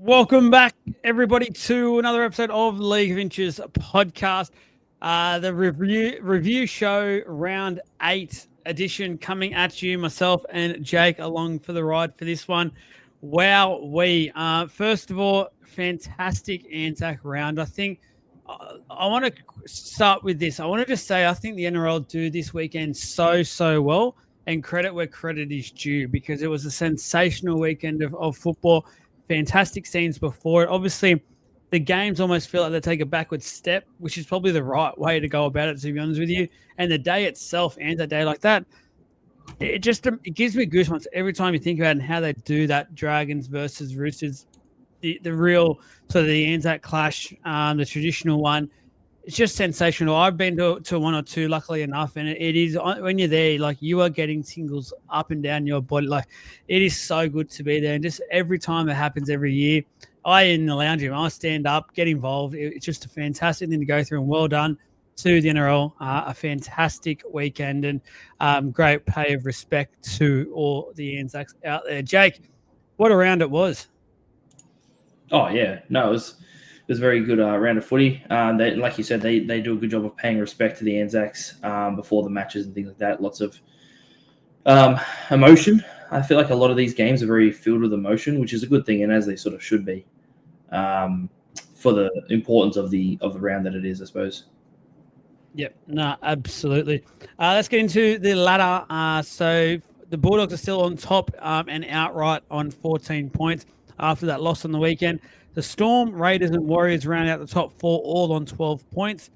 Welcome back, everybody, to another episode of League of Inches podcast. The review show round 8 edition coming at you, myself and Jake along for the ride for this one. Wow, first of all, fantastic ANZAC round. I think I want to start with this. I want to just say I think the NRL do this weekend so well, and credit where credit is due, because it was a sensational weekend of football. Fantastic scenes before it. Obviously, the games almost feel like they take a backward step, which is probably the right way to go about it, to be honest with you. And the day itself, and a day like that, it gives me goosebumps every time you think about it and how they do that. Dragons versus Roosters, the real sort of the ANZAC clash, the traditional one. It's just sensational. I've been to one or two, luckily enough, and it is, when you're there, like, you are getting tingles up and down your body. Like, it is so good to be there. And just every time it happens every year, in the lounge room, I stand up, get involved. It's just a fantastic thing to go through, and well done to the NRL. A fantastic weekend, and great pay of respect to all the ANZACs out there. Jake, what a round it was. Oh, yeah. No, it was a very good round of footy. They, like you said, they do a good job of paying respect to the ANZACs before the matches and things like that. Lots of emotion. I feel like a lot of these games are very filled with emotion, which is a good thing, and as they sort of should be, for the importance of the round that it is, I suppose. Yep, no, absolutely. Let's get into the ladder. So the Bulldogs are still on top and outright on 14 points after that loss on the weekend. The Storm, Raiders, and Warriors round out the top 4, all on 12 points.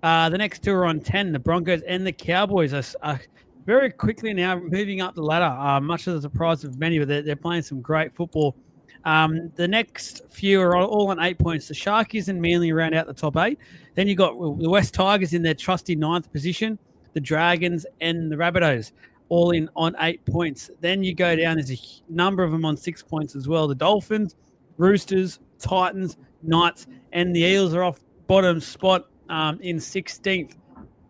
The next two are on 10. The Broncos and the Cowboys are very quickly now moving up the ladder, much to the surprise of many, but they're playing some great football. The next few are all on 8 points. The Sharkies and Manly round out the top 8. Then you got the West Tigers in their trusty 9th position. The Dragons and the Rabbitohs all in on 8 points. Then you go down, there's a number of them on 6 points as well. The Dolphins, Roosters, Titans, Knights, and the Eels are off bottom spot in 16th.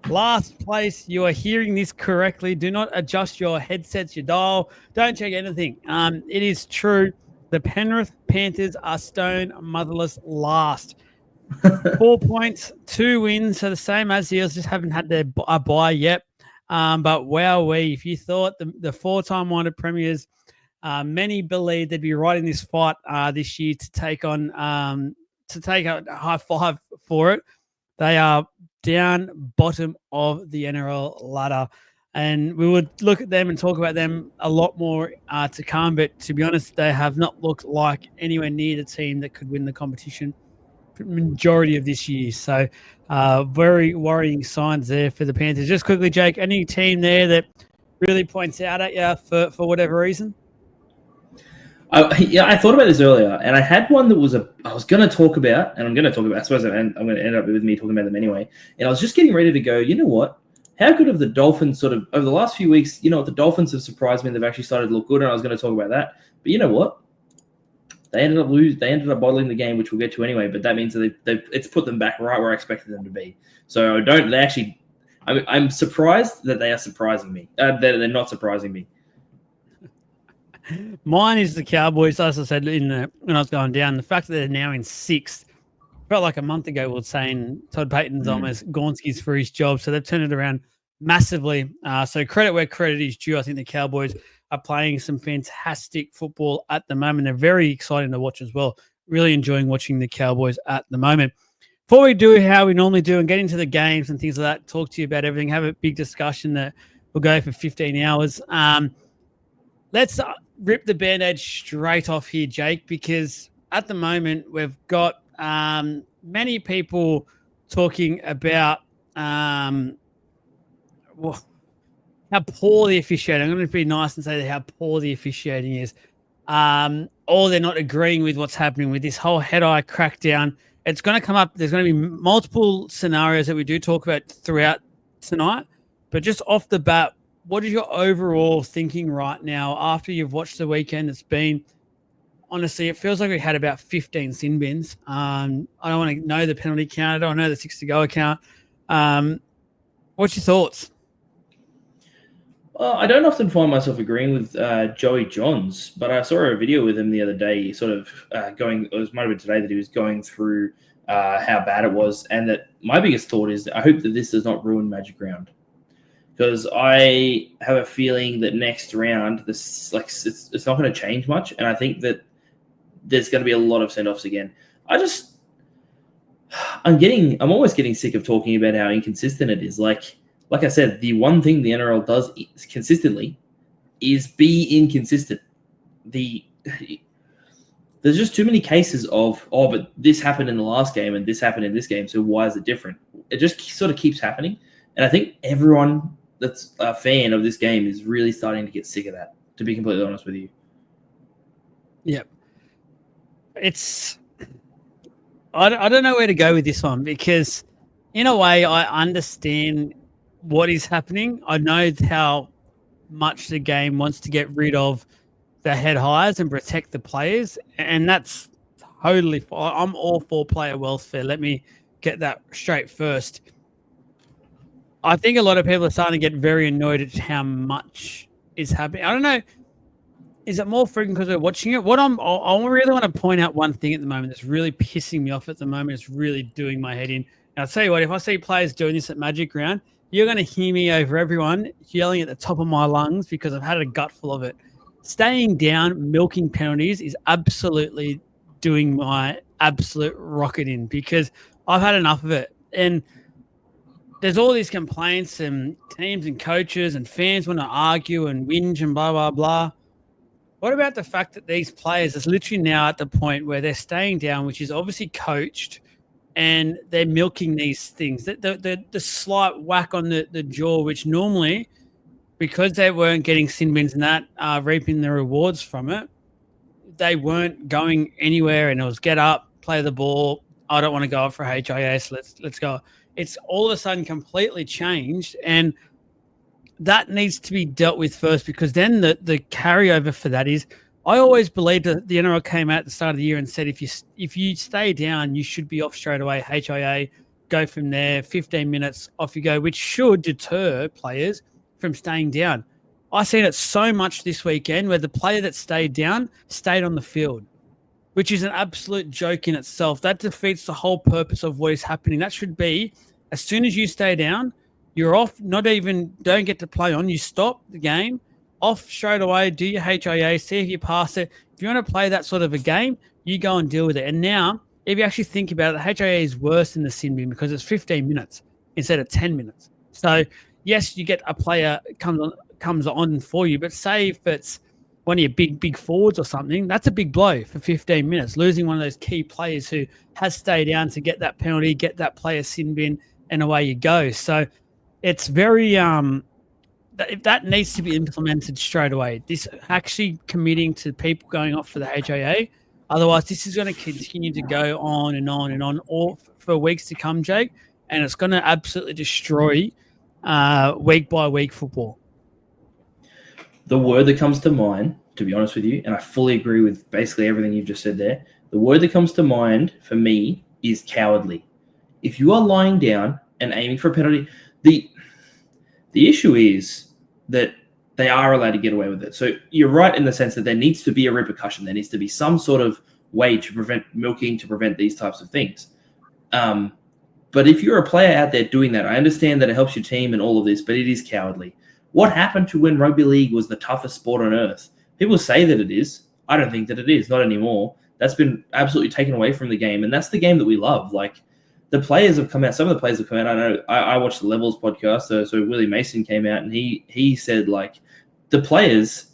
Last place, you are hearing this correctly. Do not adjust your headsets, your dial. Don't check anything. It is true. The Penrith Panthers are stone motherless last. 4 points, 2 wins, so the same as the Eels, just haven't had their bye yet. But wowee, if you thought the 4-time minded premiers, many believe they'd be right in this fight this year to take a high five for it. They are down bottom of the NRL ladder, and we would look at them and talk about them a lot more to come. But to be honest, they have not looked like anywhere near the team that could win the competition for the majority of this year. So very worrying signs there for the Panthers. Just quickly, Jake, any team there that really points out at you for whatever reason? I thought about this earlier, and I had one that I was going to talk about, and I'm going to talk about, I suppose I'm going to end up with me talking about them anyway. And I was just getting ready to go, you know what? How good have the Dolphins sort of, over the last few weeks, the Dolphins have surprised me. They've actually started to look good, and I was going to talk about that. But you know what? They ended up bottling the game, which we'll get to anyway, but that means that it's put them back right where I expected them to be. So I'm surprised that they are surprising me. They're not surprising me. Mine is the Cowboys, as I said when I was going down. The fact that they're now in 6th, felt like a month ago we were saying Todd Payton's almost Gonski's for his job, so they've turned it around massively. So credit where credit is due. I think the Cowboys are playing some fantastic football at the moment. They're very exciting to watch as well. Really enjoying watching the Cowboys at the moment. Before we do how we normally do and get into the games and things like that, talk to you about everything, have a big discussion that will go for 15 hours. Let's rip the Band-Aid straight off here, Jake, because at the moment we've got many people talking about how poor the officiating. I'm going to be nice and say how poor the officiating is. Or they're not agreeing with what's happening with this whole head-eye crackdown. It's going to come up. There's going to be multiple scenarios that we do talk about throughout tonight. But just off the bat, what is your overall thinking right now after you've watched the weekend? It's been, honestly, it feels like we had about 15 sin bins. I don't want to know the penalty count. I don't know the 6 to go account. What's your thoughts? I don't often find myself agreeing with Joey Johns, but I saw a video with him the other day, sort of might have been today, that he was going through how bad it was, and that my biggest thought is I hope that this does not ruin Magic Round, because I have a feeling that next round it's not going to change much, and I think that there's going to be a lot of send-offs again. I'm always getting sick of talking about how inconsistent it is. Like I said, the one thing the NRL does consistently is be inconsistent. There's just too many cases of, but this happened in the last game and this happened in this game, so why is it different? It just sort of keeps happening. And I think everyone that's a fan of this game is really starting to get sick of that, to be completely honest with you. Yep. I don't know where to go with this one, because in a way I understand what is happening. I know how much the game wants to get rid of the head highs and protect the players, and that's totally fine. I'm all for player welfare. Let me get that straight first. I think a lot of people are starting to get very annoyed at how much is happening. I don't know. Is it more frequent because we're watching it? I really want to point out one thing at the moment that's really pissing me off at the moment. It's really doing my head in. And I'll tell you what, if I see players doing this at Magic Round, you're going to hear me over everyone yelling at the top of my lungs, because I've had a gutful of it. Staying down, milking penalties is absolutely doing my absolute rocket in, because I've had enough of it. And there's all these complaints, and teams and coaches and fans want to argue and whinge and blah, blah, blah. What about the fact that these players is literally now at the point where they're staying down, which is obviously coached, and they're milking these things? The slight whack on the jaw, which normally, because they weren't getting sinbins and that, reaping the rewards from it, they weren't going anywhere, and it was get up, play the ball. I don't want to go up for HIA, so let's go. It's all of a sudden completely changed, and that needs to be dealt with first, because then the carryover for that is, I always believed that the NRL came out at the start of the year and said if you stay down, you should be off straight away, HIA, go from there, 15 minutes, off you go, which should deter players from staying down. I've seen it so much this weekend where the player that stayed down stayed on the field, which is an absolute joke in itself. That defeats the whole purpose of what is happening. That should be, as soon as you stay down, you're off, don't get to play on. You stop the game, off straight away, do your HIA, see if you pass it. If you want to play that sort of a game, you go and deal with it. And now, if you actually think about it, the HIA is worse than the sin bin, because it's 15 minutes instead of 10 minutes. So, yes, you get a player comes on for you, but say if it's one of your big forwards or something, that's a big blow for 15 minutes, losing one of those key players who has stayed down to get that penalty, get that player sin bin, and away you go. So, it's very that needs to be implemented straight away. This actually committing to people going off for the HIA. Otherwise, this is going to continue to go on and on and on all for weeks to come, Jake, and it's going to absolutely destroy week by week football. The word that comes to mind, to be honest with you, and I fully agree with basically everything you've just said there, the word that comes to mind for me is cowardly. If you are lying down and aiming for a penalty, the issue is that they are allowed to get away with it. So you're right in the sense that there needs to be a repercussion. There needs to be some sort of way to prevent milking, to prevent these types of things. But if you're a player out there doing that, I understand that it helps your team and all of this, but it is cowardly. What happened to when rugby league was the toughest sport on earth? People say that it is. I don't think that it is, not anymore. That's been absolutely taken away from the game, and that's the game that we love. Like, the players have come out. Some of the players have come out. I know I watched the Levels podcast. So Willie Mason came out and he said, like, the players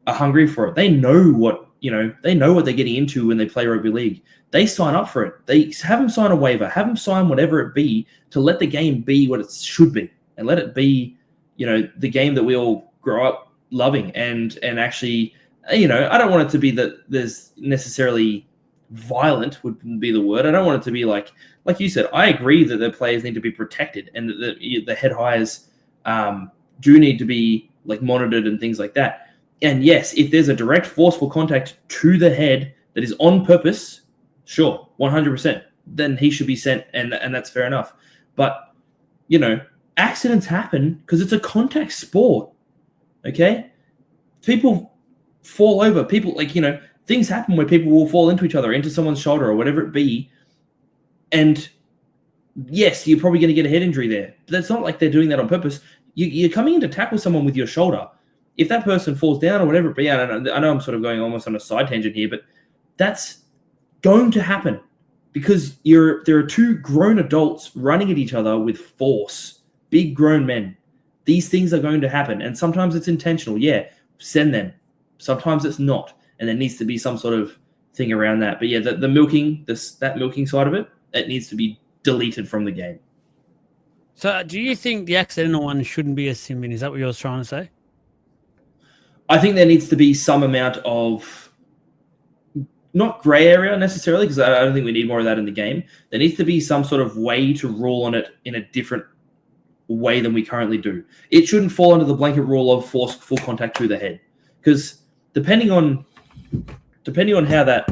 are hungry for it. They know what they're getting into when they play rugby league. They sign up for it. They have them sign a waiver, have them sign whatever it be to let the game be what it should be, and let it be, the game that we all grow up loving. And actually, I don't want it to be that there's necessarily violent would be the word. I don't want it to be like you said. I agree that the players need to be protected, and that the head highs do need to be like monitored and things like that. And yes, if there's a direct forceful contact to the head that is on purpose, sure, 100%, then he should be sent, and that's fair enough. But accidents happen because it's a contact sport. Okay? People fall over. People, things happen where people will fall into each other, into someone's shoulder or whatever it be. And yes, you're probably going to get a head injury there. But that's not like they're doing that on purpose. You're coming in to tackle someone with your shoulder. If that person falls down or whatever it be, I know I'm sort of going almost on a side tangent here, but that's going to happen because there are two grown adults running at each other with force, big grown men. These things are going to happen, and sometimes it's intentional. Yeah, send them. Sometimes it's not, and there needs to be some sort of thing around that. But yeah, the milking, that milking side of it, it needs to be deleted from the game. So do you think the accidental one shouldn't be a sinbin? Is that what you're trying to say? I think there needs to be some amount of, not grey area necessarily, because I don't think we need more of that in the game. There needs to be some sort of way to rule on it in a different way than we currently do. It shouldn't fall under the blanket rule of forced full contact to the head, because depending on how that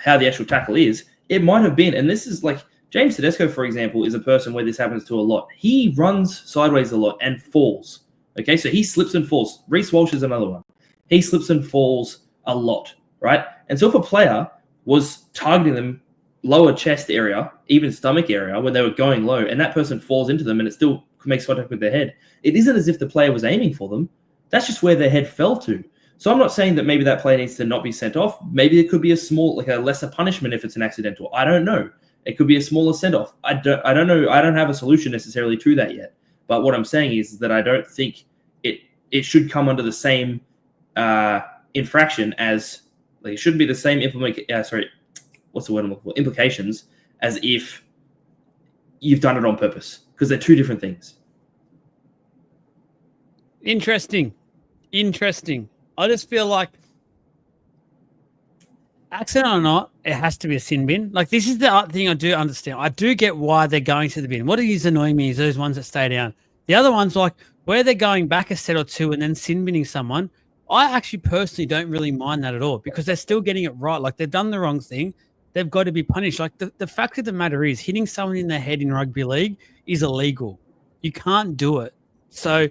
how the actual tackle is, it might have been, and this is like James Tedesco, for example, is a person where this happens to a lot. He runs sideways a lot and falls. Okay, so he slips and falls. Reece Walsh is another one. He slips and falls a lot, right? And so if a player was targeting them lower chest area, even stomach area, when they were going low, and that person falls into them and it still makes contact with their head, it isn't as if the player was aiming for them. That's just where their head fell to. So I'm not saying that maybe that player needs to not be sent off. Maybe it could be a lesser punishment if it's an accidental. I don't know. It could be a smaller send-off. I don't know. I don't have a solution necessarily to that yet. But what I'm saying is that I don't think it should come under the same infraction as, like, it shouldn't be the same implications as if you've done it on purpose, because they're two different things. Interesting. I just feel like, accident or not, it has to be a sin bin. Like, this is the thing I do understand. I do get why they're going to the bin. What is annoying me is those ones that stay down. The other ones, like where they're going back a set or two and then sin binning someone, I actually personally don't really mind that at all, because they're still getting it right. Like, they've done the wrong thing. They've got to be punished. Like, the fact of the matter is, hitting someone in the head in rugby league is illegal. You can't do it. So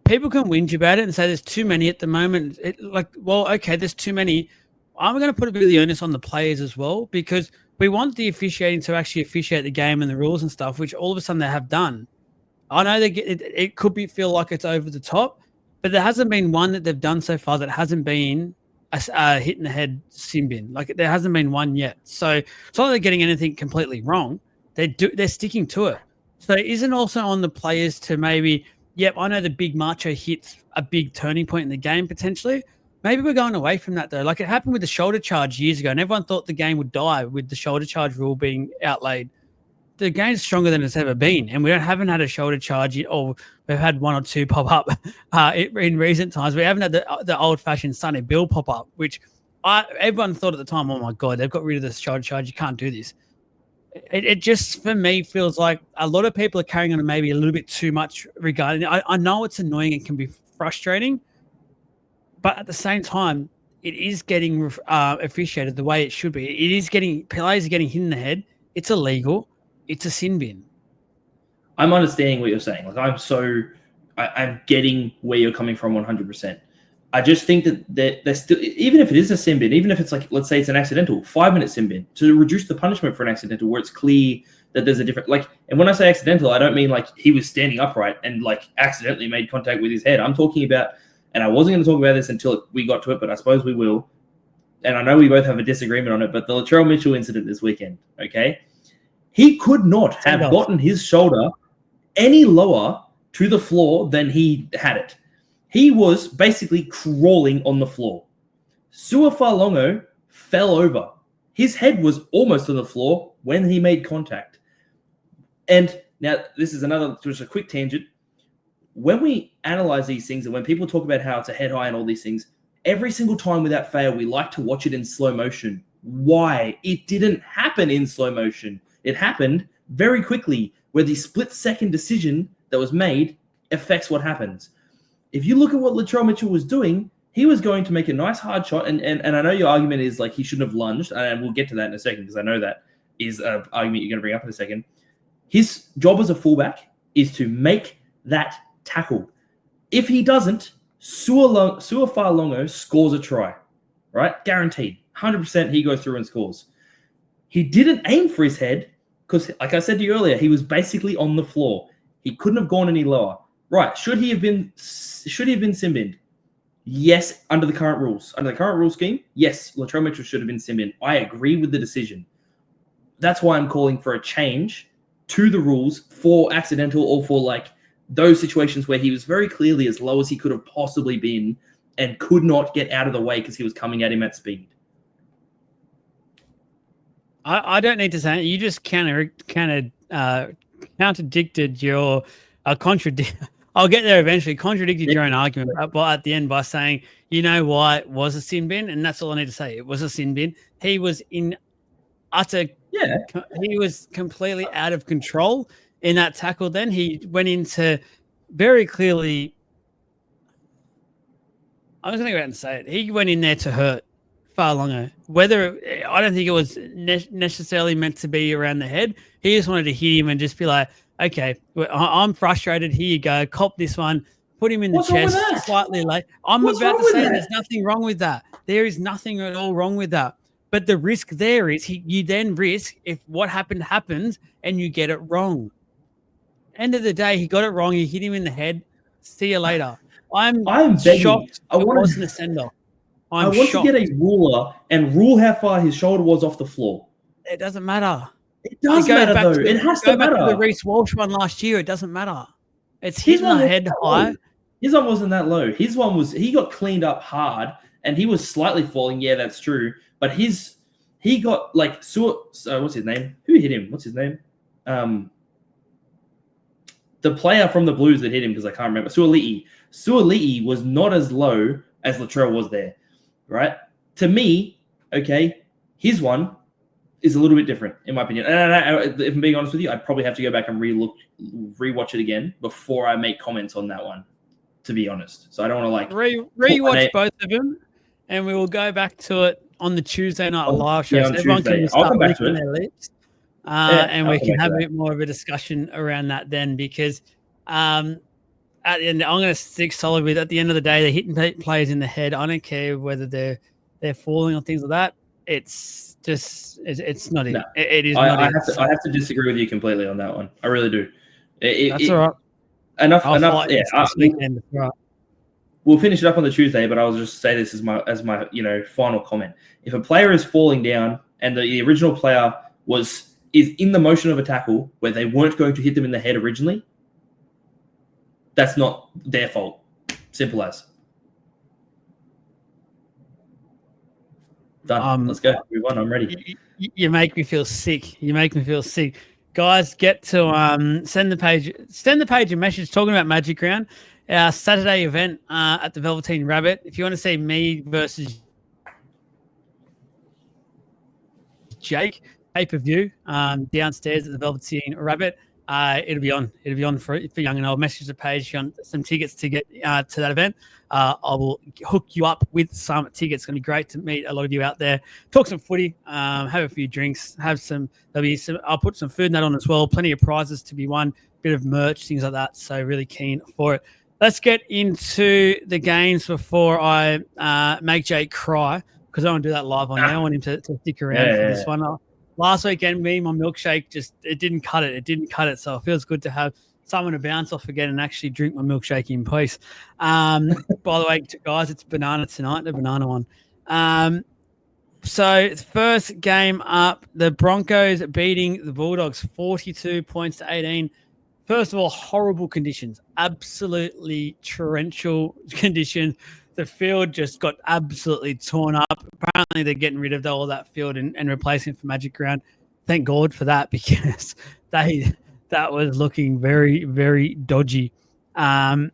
people can whinge about it and say there's too many at the moment. There's too many. I'm going to put a bit of the onus on the players as well, because we want the officiating to actually officiate the game and the rules and stuff, which all of a sudden they have done. I know it could feel like it's over the top, but there hasn't been one that they've done so far that hasn't been a hit in the head sin bin. Like, there hasn't been one yet. So it's not like they're getting anything completely wrong. They're sticking to it. So it isn't also on the players to maybe, I know the big macho hits a big turning point in the game potentially. Maybe we're going away from that, though. Like, it happened with the shoulder charge years ago, and everyone thought the game would die with the shoulder charge rule being outlaid. The game's stronger than it's ever been, and we haven't had a shoulder charge yet, or we've had one or two pop up in recent times. We haven't had the old-fashioned Sonny Bill pop up, which everyone thought at the time, oh my God, they've got rid of the shoulder charge. You can't do this. It just, for me, feels like a lot of people are carrying on maybe a little bit too much regarding it. I know it's annoying and can be frustrating, but at the same time, it is getting officiated the way it should be. It is players are getting hit in the head. It's illegal. It's a sin bin. I'm understanding what you're saying. Like, I'm getting where you're coming from 100%. I just think that they're still, even if it is a sin bin, even if it's like, let's say it's an accidental 5-minute sin bin, to reduce the punishment for an accidental where it's clear that there's a different, like, and when I say accidental, I don't mean like he was standing upright and like accidentally made contact with his head. I'm talking about, and I wasn't going to talk about this until we got to it, but I suppose we will. And I know we both have a disagreement on it, but the Latrell Mitchell incident this weekend, okay? He could not have gotten his shoulder any lower to the floor than he had it. He was basically crawling on the floor. Suafalongo fell over. His head was almost on the floor when he made contact. And now this is just a quick tangent. When we analyze these things and when people talk about how it's a head high and all these things, every single time without fail, we like to watch it in slow motion. Why? It didn't happen in slow motion. It happened very quickly, where the split-second decision that was made affects what happens. If you look at what Latrell Mitchell was doing, he was going to make a nice hard shot, and I know your argument is like he shouldn't have lunged, and we'll get to that in a second, because I know that is an argument you're going to bring up in a second. His job as a fullback is to make that tackle. If he doesn't, Suafalongo scores a try, right? Guaranteed. 100% he goes through and scores. He didn't aim for his head because, like I said to you earlier, he was basically on the floor. He couldn't have gone any lower. Right. Should he have been sinbined? Yes, under the current rules. Under the current rule scheme, yes, Latrell Mitchell should have been sinbined. I agree with the decision. That's why I'm calling for a change to the rules for accidental or for like those situations where he was very clearly as low as he could have possibly been and could not get out of the way because he was coming at him at speed. I don't need to say it. You just contradicted your I'll get there eventually. Contradicted your own argument, but at the end by saying, you know why it was a sin bin, and that's all I need to say. It was a sin bin. He was in utter. Yeah. He was completely out of control in that tackle. Then he went into very clearly. I was going to go out and say it. He went in there to hurt Fa'alogo. Whether I don't think it was necessarily meant to be around the head. He just wanted to hit him and just be like, okay, I'm frustrated. Here you go. Cop this one. Put him in the chest slightly late. What's about to say there's nothing wrong with that. There is nothing at all wrong with that. But the risk there is you then risk if what happened happens and you get it wrong. End of the day, he got it wrong. You hit him in the head. See you later. I'm shocked it wasn't a send-off. I want to get a ruler and rule how far his shoulder was off the floor. It doesn't matter. It does matter, though. It has to matter. Back to the Reece Walsh one last year, it doesn't matter. It's hitting the head high. His one wasn't that low. His one was, he got cleaned up hard and he was slightly falling. Yeah, that's true. But he got like, what's his name? Who hit him? What's his name? The player from the Blues that hit him, because I can't remember. Suoli'i was not as low as Latrell was there, right? To me, okay, his one is a little bit different, in my opinion. And if I'm being honest with you, I'd probably have to go back and rewatch it again before I make comments on that one, to be honest. So I don't want to like... Rewatch both of them, and we will go back to it on the Tuesday night live show. Yeah, on Tuesday. I'll come back to it. Their lips. And we can have a bit more of a discussion around that then, because at the end, I'm going to stick solid with, at the end of the day, they're hitting players in the head. I don't care whether they're falling or things like that. It's just, it's not no. it is I not I have to disagree with you completely on that one. I really do. That's all right. Enough. Yeah. Right. We'll finish it up on the Tuesday, but I'll just say this as my final comment. If a player is falling down and the original player is in the motion of a tackle where they weren't going to hit them in the head originally, that's not their fault. Simple as. Done. Let's go. Move on. I'm ready. You make me feel sick. Guys, get to send the page a message talking about Magic Round, our Saturday event at the Velveteen Rabbit. If you want to see me versus Jake, pay-per-view downstairs at the Velveteen Rabbit. It'll be on for young and old. Message the page. If you want some tickets to get to that event, I will hook you up with some tickets. It's going to be great to meet a lot of you out there. Talk some footy, have a few drinks, I'll put some food in that on as well. Plenty of prizes to be won, bit of merch, things like that. So really keen for it. Let's get into the games before I make Jake cry, because I want to do that live on there. I want him to stick around for this one. Last weekend, my milkshake it didn't cut it. So it feels good to have someone to bounce off again and actually drink my milkshake in peace. By the way, guys, it's banana tonight, the banana one. So first game up, the Broncos beating the Bulldogs 42 points to 18. First of all, horrible conditions, absolutely torrential conditions. The field just got absolutely torn up. Apparently, they're getting rid of all that field and replacing it for Magic Ground. Thank God for that, because that was looking very, very dodgy. Wow.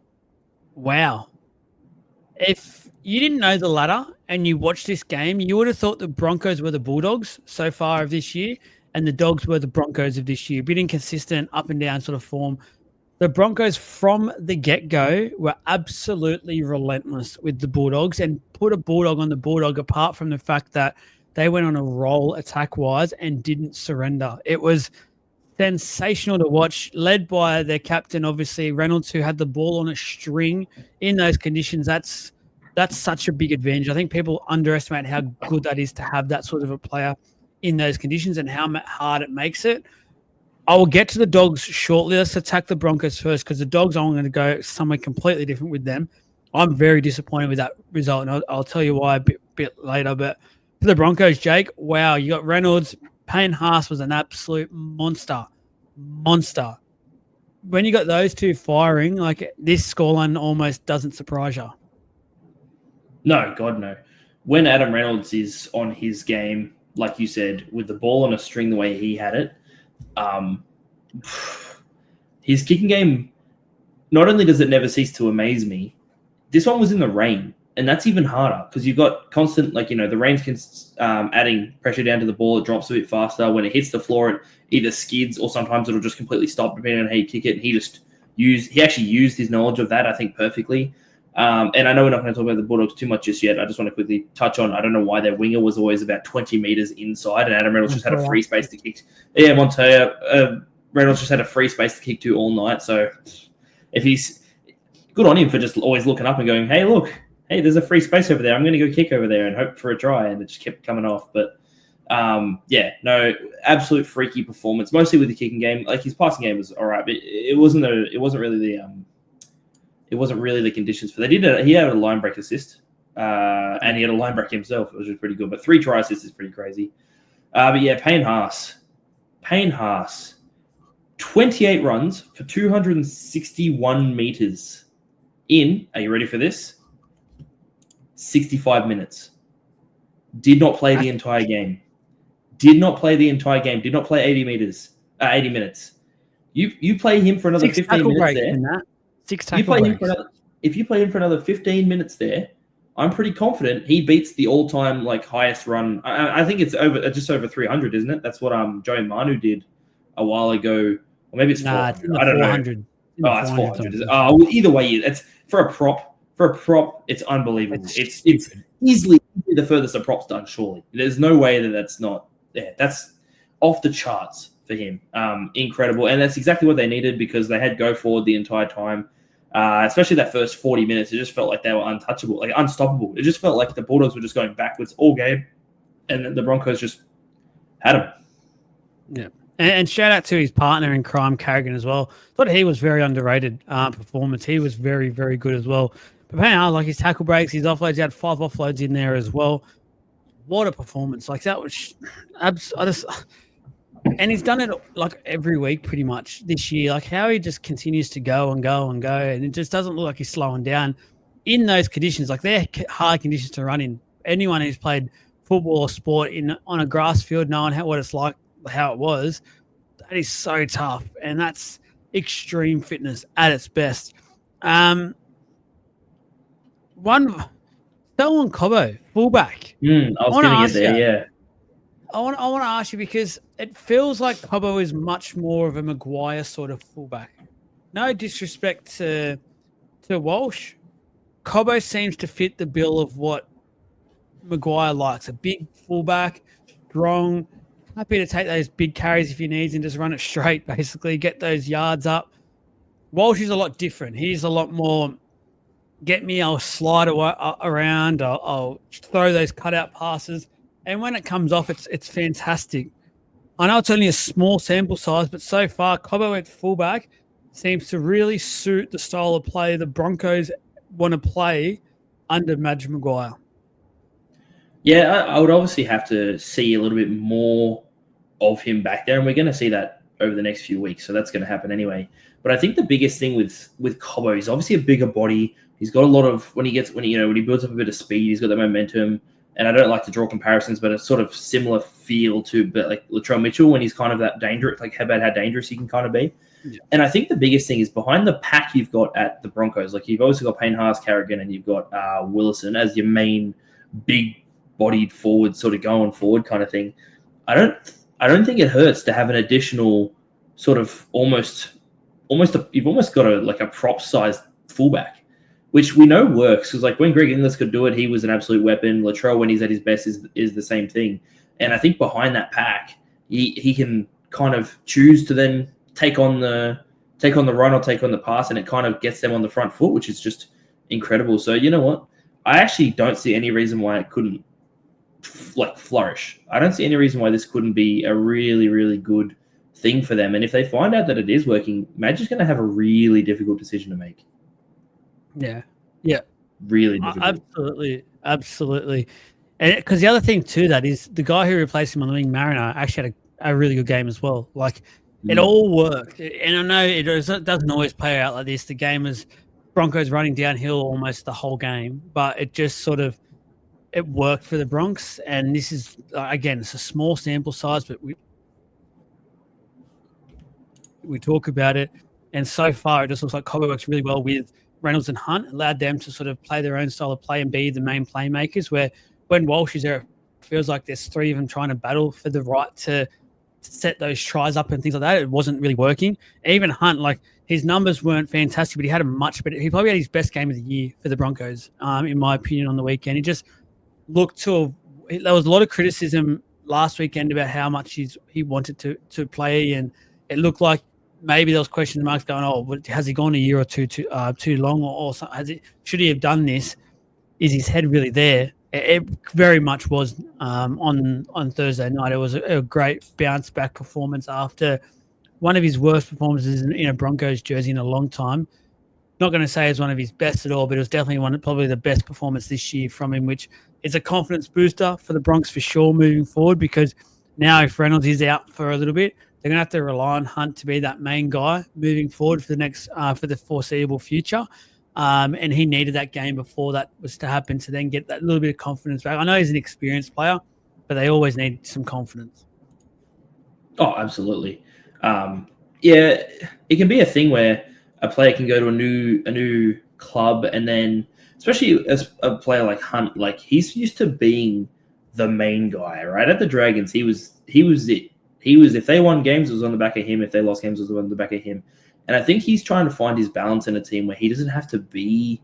If you didn't know the ladder and you watched this game, you would have thought the Broncos were the Bulldogs so far of this year, and the Dogs were the Broncos of this year. A bit inconsistent, up and down sort of form. The Broncos from the get-go were absolutely relentless with the Bulldogs and put a Bulldog on the Bulldog, apart from the fact that they went on a roll attack-wise and didn't surrender. It was sensational to watch, led by their captain, obviously Reynolds, who had the ball on a string in those conditions. That's such a big advantage. I think people underestimate how good that is to have that sort of a player in those conditions and how hard it makes it. I will get to the Dogs shortly. Let's attack the Broncos first, because the Dogs, I'm going to go somewhere completely different with them. I'm very disappointed with that result, and I'll tell you why a bit later. But for the Broncos, Jake, wow, you got Reynolds. Payne Haas was an absolute monster. When you got those two firing, like, this scoreline almost doesn't surprise you. No, God, no. When Adam Reynolds is on his game, like you said, with the ball on a string the way he had it, his kicking game, not only does it never cease to amaze me, this one was in the rain, and that's even harder because you've got constant, the rain's adding pressure down to the ball. It drops a bit faster. When it hits the floor, it either skids or sometimes it'll just completely stop depending on how you kick it. And he actually used his knowledge of that, I think, perfectly. And I know we're not going to talk about the Bulldogs too much just yet. I just want to quickly touch on, I don't know why their winger was always about 20 metres inside, and Adam Reynolds just had a free space to kick. Yeah, Montoya. Reynolds just had a free space to kick to all night. So if he's good on him for just always looking up and going, hey, look, there's a free space over there. I'm going to go kick over there and hope for a try. And it just kept coming off. But absolute freaky performance, mostly with the kicking game. Like, his passing game was all right, but it wasn't really the conditions for that. He had a line break assist, and he had a line break himself, which was pretty good. But 3 try assists is pretty crazy. Payne Haas, 28 runs for 261 meters in, are you ready for this? 65 minutes. Did not play the entire game. Did not play 80 minutes. You play him for another 15 minutes there. If you play him for another 15 minutes there, I'm pretty confident he beats the all-time highest run. I think it's just over 300, isn't it? That's what Joey Manu did a while ago, or maybe it's 400. It's in the I don't 400. know. Oh, it's 400. Either way, it's for a prop. It's unbelievable. It's easily the furthest a prop's done. Surely, there's no way that's not. Yeah, that's off the charts for him. Incredible, and that's exactly what they needed because they had go forward the entire time. Especially that first 40 minutes, it just felt like they were untouchable, unstoppable. It just felt like the Bulldogs were just going backwards all game, and the Broncos just had them. Yeah, and shout out to his partner in crime, Carrigan, as well. Thought he was very underrated performance. He was very, very good as well. But Payne, his tackle breaks, his offloads, he had 5 offloads in there as well. What a performance! That was and he's done it every week pretty much this year. How he just continues to go and go and go, and it just doesn't look like he's slowing down in those conditions. They're hard conditions to run in. Anyone who's played football or sport on a grass field, knowing what it's like, how it was, that is so tough, and that's extreme fitness at its best. Selwyn Cobbo, fullback. I was going to get there, yeah. I want to ask you because it feels like Cobbo is much more of a Maguire sort of fullback. No disrespect to Walsh. Cobbo seems to fit the bill of what Maguire likes. A big fullback, strong, happy to take those big carries if he needs and just run it straight, basically, get those yards up. Walsh is a lot different. He's a lot more, get me, I'll slide around, I'll throw those cutout passes. And when it comes off, it's fantastic. I know it's only a small sample size, but so far, Cobbo at fullback seems to really suit the style of play the Broncos want to play under Madge Maguire. Yeah, I would obviously have to see a little bit more of him back there, and we're going to see that over the next few weeks, so that's going to happen anyway. But I think the biggest thing with Cobbo is obviously a bigger body. He's got a lot of when he builds up a bit of speed, he's got that momentum. And I don't like to draw comparisons, but it's sort of similar feel to Latrell Mitchell when he's kind of that dangerous, how dangerous he can kind of be. Yeah. And I think the biggest thing is behind the pack you've got at the Broncos. You've obviously got Payne Haas, Carrigan, and you've got Willison as your main big-bodied forward, sort of going forward kind of thing. I don't think it hurts to have an additional sort of you've almost got a prop-sized fullback, which we know works because when Greg Inglis could do it, he was an absolute weapon. Latrell, when he's at his best, is the same thing. And I think behind that pack, he can kind of choose to then take on the run or take on the pass, and it kind of gets them on the front foot, which is just incredible. So you know what? I actually don't see any reason why it couldn't flourish. I don't see any reason why this couldn't be a really, really good thing for them. And if they find out that it is working, Magic's going to have a really difficult decision to make. Yeah. Really difficult. Absolutely. And because the other thing too, that is the guy who replaced him on the wing, Mariner, actually had a really good game as well. Like it all worked. And I know it doesn't always play out like this. The game is Broncos running downhill almost the whole game, but it just sort of, it worked for the Bronx. And this is, again, it's a small sample size, but we talk about it. And so far, it just looks like Cobbo works really well with Reynolds and Hunt, allowed them to sort of play their own style of play and be the main playmakers, where when Walsh is there, it feels like there's three of them trying to battle for the right to set those tries up and things like that. It wasn't really working. Even Hunt, like his numbers weren't fantastic, but he had a much better, he probably had his best game of the year for the Broncos, in my opinion, on the weekend. He just looked to, there was a lot of criticism last weekend about how much he wanted to play, and it looked like maybe there was question marks going, oh, has he gone a year or two too long, or should he have done this? Is his head really there? It very much was on Thursday night. It was a great bounce back performance after one of his worst performances in a Broncos jersey in a long time. Not going to say it's one of his best at all, but it was definitely probably the best performance this year from him, which is a confidence booster for the Bronx for sure moving forward, because now if Reynolds is out for a little bit, they're going to have to rely on Hunt to be that main guy moving forward for the next for the foreseeable future. And he needed that game before that was to happen to then get that little bit of confidence back. I know he's an experienced player, but they always need some confidence. Oh, absolutely. Yeah, it can be a thing where a player can go to a new club, and then especially as a player like Hunt, like he's used to being the main guy, right? At the Dragons, he was it. He was, if they won games, it was on the back of him. If they lost games, it was on the back of him. And I think he's trying to find his balance in a team where he doesn't have to be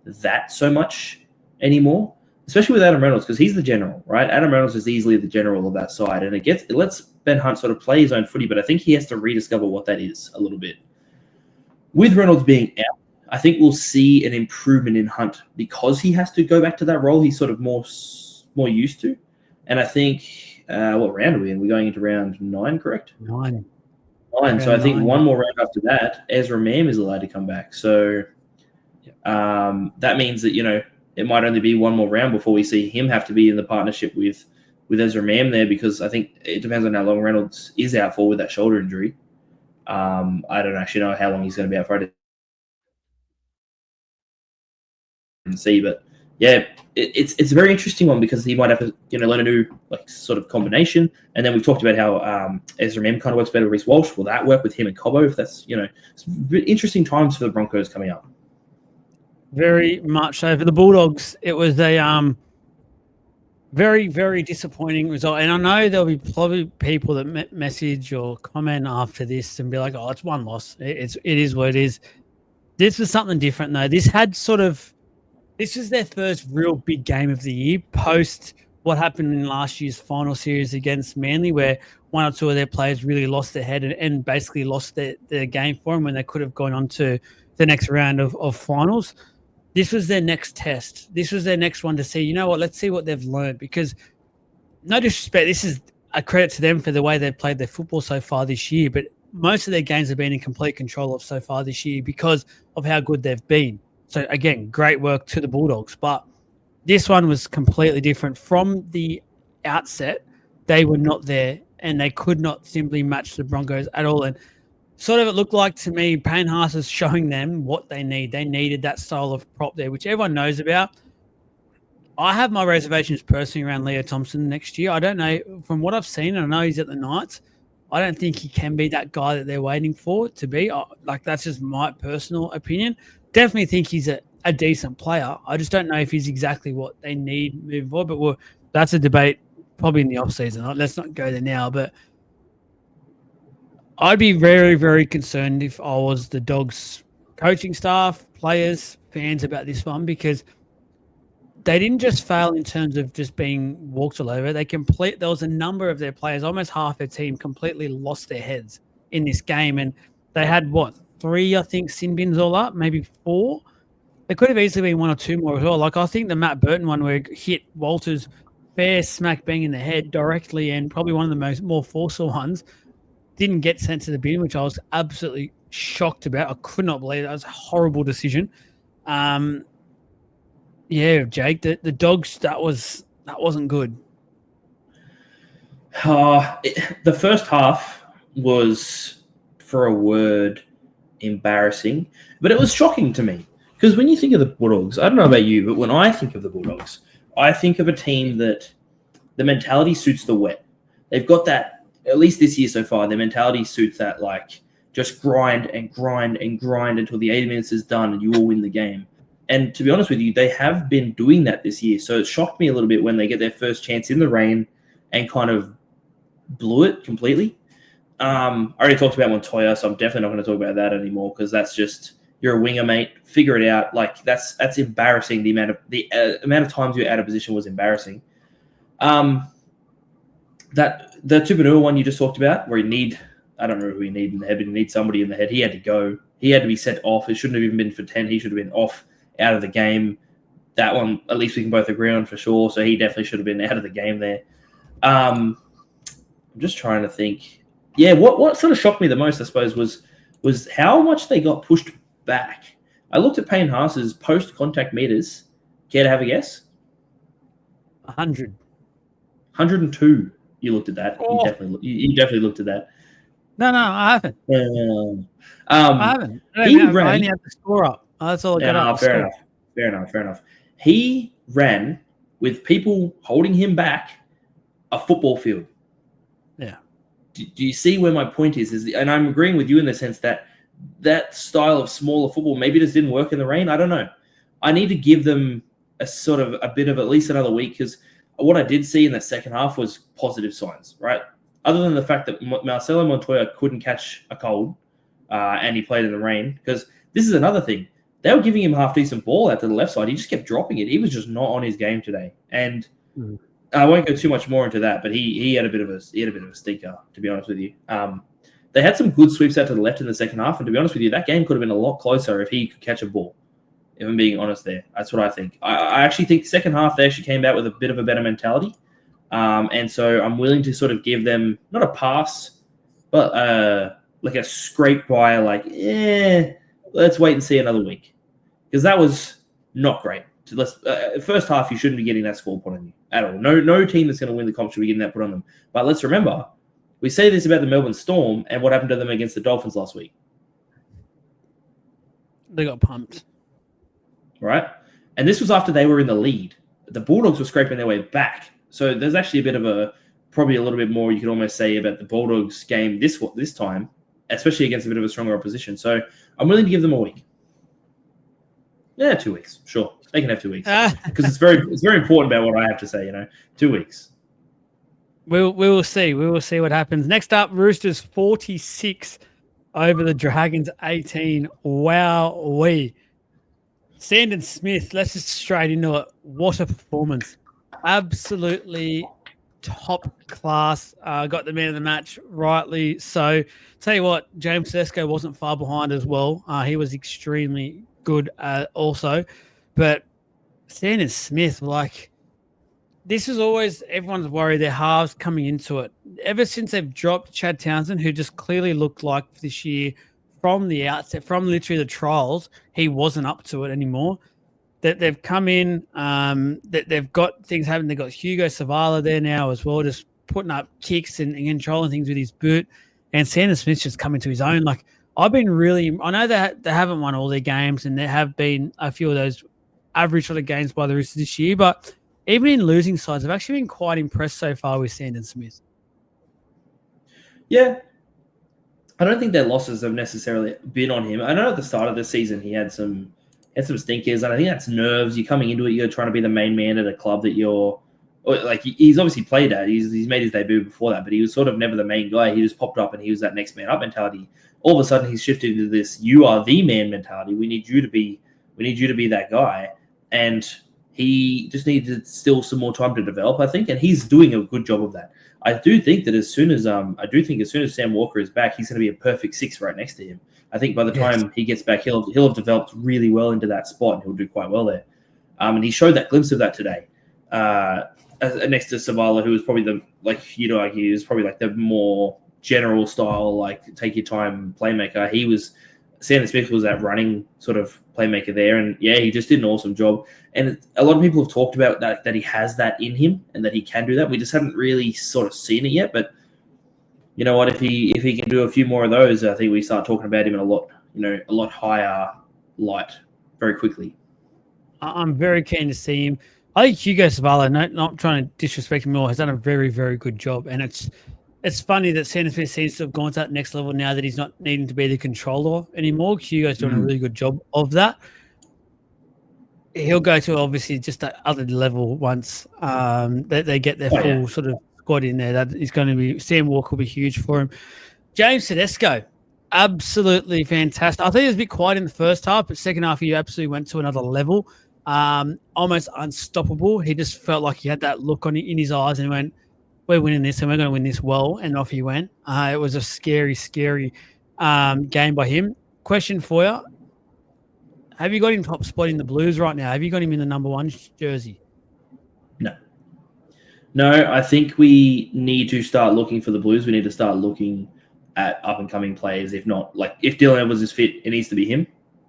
that so much anymore, especially with Adam Reynolds, because he's the general, right? Adam Reynolds is easily the general of that side, and it lets Ben Hunt sort of play his own footy, but I think he has to rediscover what that is a little bit. With Reynolds being out, I think we'll see an improvement in Hunt because he has to go back to that role he's sort of more used to. And I think, what round are we in? We're going into round 9, correct? 9. So I think one more round after that, Ezra Mam is allowed to come back. So that means that, it might only be one more round before we see him have to be in the partnership with Ezra Mam there, because I think it depends on how long Reynolds is out for with that shoulder injury. I don't actually know how long he's going to be out for. I didn't see, but yeah, it's a very interesting one because he might have to learn a new sort of combination. And then we've talked about how Ezra Mam kind of works better with Reece Walsh. Will that work with him and Cobbo? If that's it's interesting times for the Broncos coming up. Very much so. For the Bulldogs, it was a very, very disappointing result. And I know there'll be probably people that message or comment after this and be like, "Oh, it's one loss. It is what it is." This was something different though. This was their first real big game of the year post what happened in last year's final series against Manly, where one or two of their players really lost their head and basically lost their game for them when they could have gone on to the next round of finals. This was their next test. This was their next one to see, let's see what they've learned, because no disrespect, this is a credit to them for the way they've played their football so far this year, but most of their games have been in complete control of so far this year because of how good they've been. So, again, great work to the Bulldogs. But this one was completely different. From the outset, they were not there, and they could not simply match the Broncos at all. And sort of it looked like to me, Payne Haas is showing them what they need. They needed that style of prop there, which everyone knows about. I have my reservations personally around Leo Thompson next year. I don't know. From what I've seen, and I know he's at the Knights, I don't think he can be that guy that they're waiting for to be. That's just my personal opinion. Definitely think he's a decent player. I just don't know if he's exactly what they need moving forward. But that's a debate probably in the offseason. Let's not go there now. But I'd be very, very concerned if I was the Dogs coaching staff, players, fans about this one, because they didn't just fail in terms of just being walked all over. There was a number of their players, almost half their team, completely lost their heads in this game. And they had, 3, I think, sin bins all up, maybe 4. There could have easily been 1 or 2 more as well. Like, I think the Matt Burton one where it hit Walters fair smack bang in the head directly, and probably one of the more forceful ones, didn't get sent to the bin, which I was absolutely shocked about. I could not believe it. That was a horrible decision. Yeah, Jake, the Dogs, that wasn't good. The first half was, for a word, embarrassing, but it was shocking to me because when you think of the Bulldogs, I don't know about you, but when I think of the Bulldogs, I think of a team that the mentality suits the wet. They've got that, at least this year so far, their mentality suits that, like, just grind and grind and grind until the 80 minutes is done and you will win the game. And to be honest with you, they have been doing that this year. So it shocked me a little bit when they get their first chance in the rain and kind of blew it completely. I already talked about Montoya, so I'm definitely not going to talk about that anymore because that's just, you're a winger, mate. Figure it out. Like, that's embarrassing. The amount of times you're out of position was embarrassing. That the Tupanua one you just talked about, where you need, I don't know who you need in the head, but you need somebody in the head. He had to go. He had to be sent off. It shouldn't have even been for 10. He should have been off, out of the game. That one, at least we can both agree on for sure. So he definitely should have been out of the game there. I'm just trying to think. Yeah, what sort of shocked me the most, I suppose, was how much they got pushed back. I looked at Payne Haas's post-contact meters. Care to have a guess? 100. 102. You looked at that. Oh. You definitely looked at that. No, I haven't. I haven't. I only have the score up. That's all I got up. Fair enough. He ran with people holding him back a football field. Yeah. Do you see where my point is? And I'm agreeing with you in the sense that style of smaller football maybe just didn't work in the rain. I don't know. I need to give them a sort of a bit of at least another week because what I did see in the second half was positive signs, right? Other than the fact that Marcelo Montoya couldn't catch a cold and he played in the rain, because this is another thing. They were giving him half-decent ball out to the left side. He just kept dropping it. He was just not on his game today. And I won't go too much more into that, but he had a bit of a stinker, to be honest with you. They had some good sweeps out to the left in the second half, and to be honest with you, that game could have been a lot closer if he could catch a ball. If I'm being honest there. That's what I think. I actually think second half they actually came out with a bit of a better mentality. And so I'm willing to sort of give them, not a pass, but like a scrape by, like, let's wait and see another week. Because that was not great. So first half, you shouldn't be getting that score put on you at all. No team that's going to win the comp should be getting that put on them. But let's remember, we say this about the Melbourne Storm and what happened to them against the Dolphins last week. They got pumped. Right? And this was after they were in the lead. The Bulldogs were scraping their way back. So there's actually a bit of probably a little bit more you could almost say about the Bulldogs game this time, especially against a bit of a stronger opposition. So I'm willing to give them a week. Yeah, 2 weeks. Sure. They can have 2 weeks. Because it's very important about what I have to say, 2 weeks. We will see. We will see what happens. Next up, Roosters 46 over the Dragons 18. Wow-wee. Sandon Smith, let's just straight into it. What a performance. Absolutely top class. Got the man of the match, rightly so. Tell you what, James Tedesco wasn't far behind as well. He was extremely good also. But Sandon Smith, this is always everyone's worry, their halves coming into it. Ever since they've dropped Chad Townsend, who just clearly looked like this year from the outset, from literally the trials, he wasn't up to it anymore. That they've come in, that they've got things happening. They've got Hugo Savala there now as well, just putting up kicks and controlling things with his boot. And Sandon Smith's just coming to his own. I know that they haven't won all their games, and there have been a few of those average sort of games by the Roosters this year, but even in losing sides, I've actually been quite impressed so far with Sandon Smith. Yeah. I don't think their losses have necessarily been on him. I know at the start of the season he had some stinkers, and I think that's nerves. You're coming into it, you're trying to be the main man at a club that he's obviously played at. He's made his debut before that, but he was sort of never the main guy. He just popped up and he was that next man up mentality. All of a sudden he's shifted into this, you are the man mentality. We need you to be that guy. And He just needed still some more time to develop, I think, and he's doing a good job of that. I do think as soon as Sam Walker is back, he's going to be a perfect 6 right next to him. I think by the time he gets back, he'll have developed really well into that spot, and he'll do quite well there. And he showed that glimpse of that today, next to Savala, who was probably is probably like the more general style, like take your time playmaker. Sandon Smith was that running sort of playmaker there, and he just did an awesome job. And a lot of people have talked about that he has that in him and that he can do that. We just haven't really sort of seen it yet. But you know what? If he can do a few more of those, I think we start talking about him in a lot higher light very quickly. I'm very keen to see him. I think Hugo Savala, not trying to disrespect him at all, has done a very, very good job. And it's funny that Sandon Smith seems to have gone to that next level now that he's not needing to be the controller anymore. Hugo's doing a really good job of that. He'll go to obviously just that other level once they get their full sort of squad in there. That is going to be Sam Walker will be huge for him. James Tedesco, absolutely fantastic. I think it was a bit quiet in the first half, but second half he absolutely went to another level. Almost unstoppable. He just felt like he had that look in his eyes and went, we're winning this and we're going to win this well. And off he went. It was a scary, scary game by him. Question for you. Have you got him top spot in the Blues right now? Have you got him in the number 1 jersey? No, I think we need to start looking for the Blues. We need to start looking at up-and-coming players. If not, like if Dylan Edwards is fit, it needs to be him.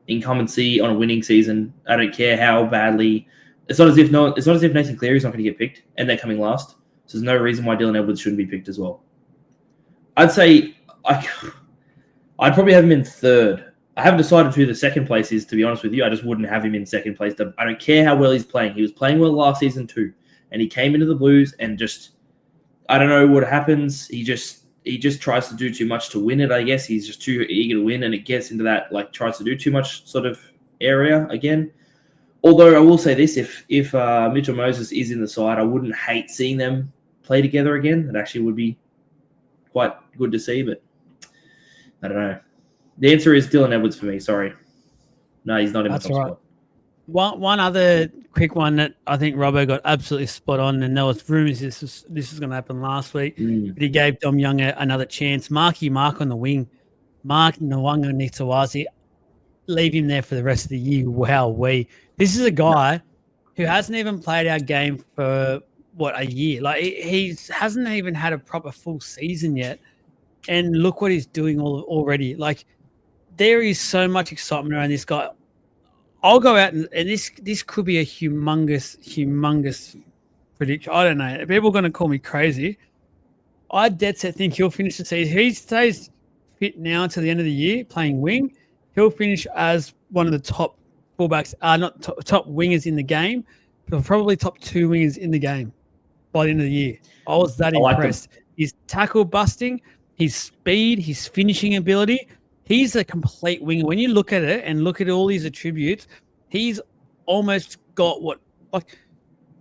Incumbency on a winning season. I don't care how badly. It's not as if Nathan Cleary's not going to get picked and they're coming last. So there's no reason why Dylan Edwards shouldn't be picked as well. I'd say I'd probably have him in 3rd. I haven't decided who the 2nd place is, to be honest with you. I just wouldn't have him in 2nd place. I don't care how well he's playing. He was playing well last season too. And he came into the Blues and just, I don't know what happens. He just tries to do too much to win it, I guess. He's just too eager to win, and it gets into that, like, tries to do too much sort of area again. Although I will say this, if Mitchell Moses is in the side, I wouldn't hate seeing them play together again. It actually would be quite good to see, but I don't know. The answer is Dylan Edwards for me, sorry. No, he's not in my top spot. One other quick one that I think Robbo got absolutely spot on, and there was rumours this was going to happen last week, but he gave Dom Young another chance. Mark on the wing. Mark Nwanga Nitawazi, leave him there for the rest of the year. Wow, this is a guy who hasn't even played our game for, a year? Like, he hasn't even had a proper full season yet, and look what he's doing already. Like, there is so much excitement around this guy. I'll go out and this could be a humongous prediction. I don't know. People are going to call me crazy. I dead set think he'll finish the season. He stays fit now to the end of the year playing wing. He'll finish as one of the top fullbacks, not top wingers in the game, but probably top 2 wingers in the game by the end of the year. I was that impressed. His tackle busting, his speed, his finishing ability. He's a complete winger. When you look at it and look at all his attributes, he's almost got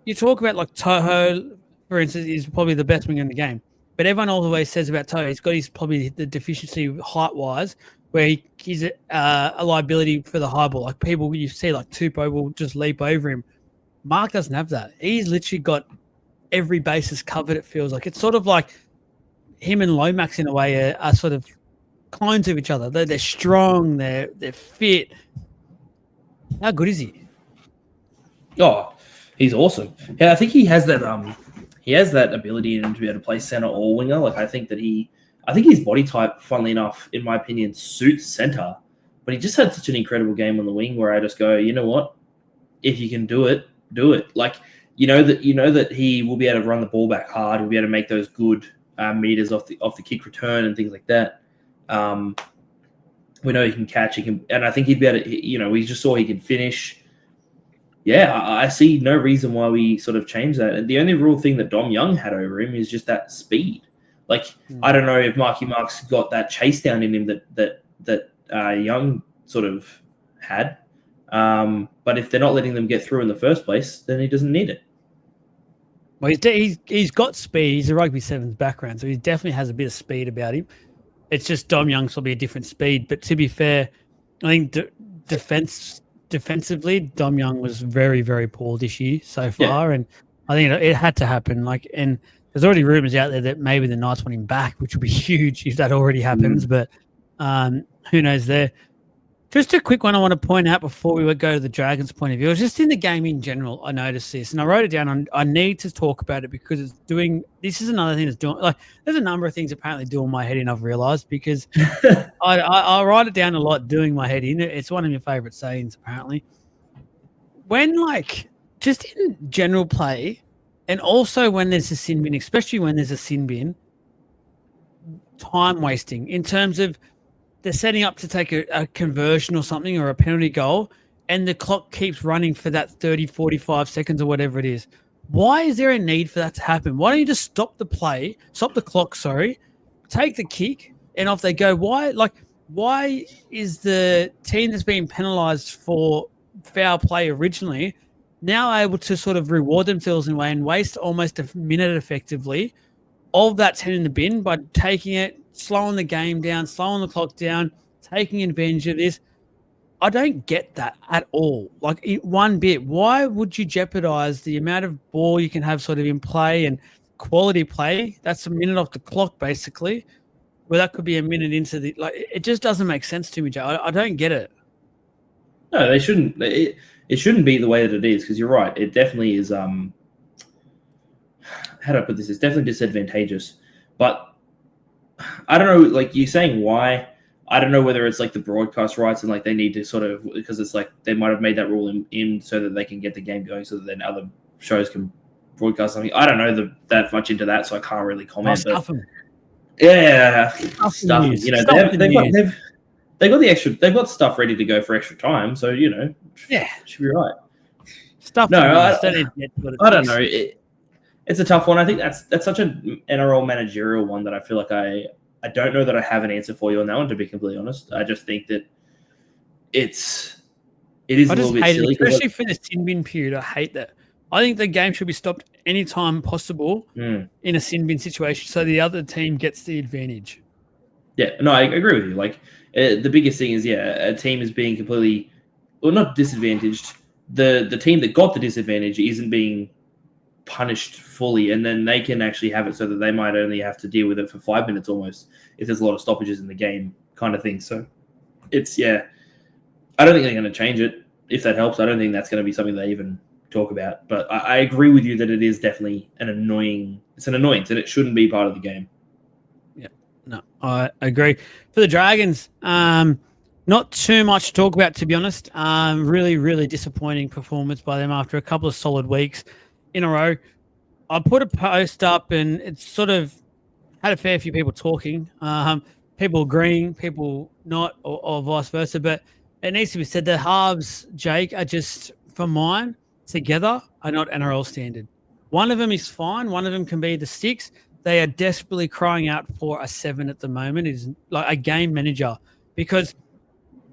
you talk about, like Toho, for instance, is probably the best winger in the game. But everyone always says about Toho, he's got probably the deficiency height-wise, where he's a liability for the high ball. Like, people you see, like Tupou will just leap over him. Mark doesn't have that. He's literally got every basis covered, it feels like. It's sort of like him and Lomax in a way are sort of clones of each other. They're strong, they're fit. How good is he? Oh, he's awesome. Yeah, I think he has that ability in him to be able to play center or winger. Like, I think his body type, funnily enough, in my opinion, suits center. But he just had such an incredible game on the wing where I just go, you know what? If you can do it, do it. Like, you know that he will be able to run the ball back hard. He'll be able to make those good meters off the kick return and things like that. We know he can catch, and I think he'd be able to, we just saw he can finish. Yeah, I see no reason why we sort of change that. And the only real thing that Dom Young had over him is just that speed. Like, I don't know if Mark's got that chase down in him that Young sort of had. But if they're not letting them get through in the first place, then he doesn't need it. Well, he's got speed. He's a rugby sevens background, so he definitely has a bit of speed about him. It's just Dom Young's probably a different speed. But to be fair, I think defense defensively, Dom Young was very, very poor this year so Yeah. far, and I think it had to happen. And there's already rumors out there that maybe the Knights want him back, which would be huge if that already happens. But who knows there. Just a quick one I want to point out before we go to the Dragons' point of view. It was just in the game in general, I noticed this, and I wrote it down. I need to talk about it because it's doing. This is another thing that's doing. Like, there's a number of things apparently doing my head in. I've realised because I write it down a lot. Doing my head in. It's one of your favourite sayings apparently. When just in general play, and also when there's a sin bin, especially when there's a sin bin, time wasting in terms of. They're setting up to take a conversion or something or a penalty goal, and the clock keeps running for that 30, 45 seconds or whatever it is. Why is there a need for that to happen? Why don't you just stop the clock, take the kick, and off they go? Why is the team that's being penalised for foul play originally now able to sort of reward themselves in a way and waste almost a minute effectively of that 10 in the bin by taking it, slowing the game down, slowing the clock down, taking advantage of this? I don't get that at all. One bit. Why would you jeopardize the amount of ball you can have sort of in play and quality play? That's a minute off the clock, basically. Well, that could be a minute into the it just doesn't make sense to me, Joe. I don't get it. No, they shouldn't. It shouldn't be the way that it is because you're right. It definitely is. How do I put this? It's definitely disadvantageous. But I don't know, you're saying why. I don't know whether it's the broadcast rights and they need to sort of, because it's they might have made that rule in so that they can get the game going so that then other shows can broadcast something. I don't know that much into that, so I can't really comment. Stuff them. Yeah, stuff. News. They've got the extra. They've got stuff ready to go for extra time, so yeah, should be right. Stuff. No, I don't know. It's a tough one. I think that's such an NRL managerial one that I feel like I don't know that I have an answer for you on that one, to be completely honest. I just think that it is a little bit silly. Especially for the sin bin period, I hate that. I think the game should be stopped anytime possible in a sin bin situation so the other team gets the advantage. Yeah, no, I agree with you. The biggest thing is, a team is being completely, well, not disadvantaged. The team that got the disadvantage isn't being punished fully, and then they can actually have it so that they might only have to deal with it for 5 minutes almost if there's a lot of stoppages in the game kind of thing. So it's I don't think they're going to change it. If that helps, I don't think that's going to be something they even talk about. But I agree with you that it is definitely an annoyance, and it shouldn't be part of the game. Yeah, no, I agree. For the Dragons, not too much to talk about, to be honest. Really, really disappointing performance by them after a couple of solid weeks in a row. I put a post up and it's sort of had a fair few people talking, people agreeing, people not, or vice versa. But it needs to be said that halves, Jake, are just, for mine, together are not NRL standard. One of them is fine. One of them can be the 6. They are desperately crying out for a 7 at the moment. It is like a game manager because,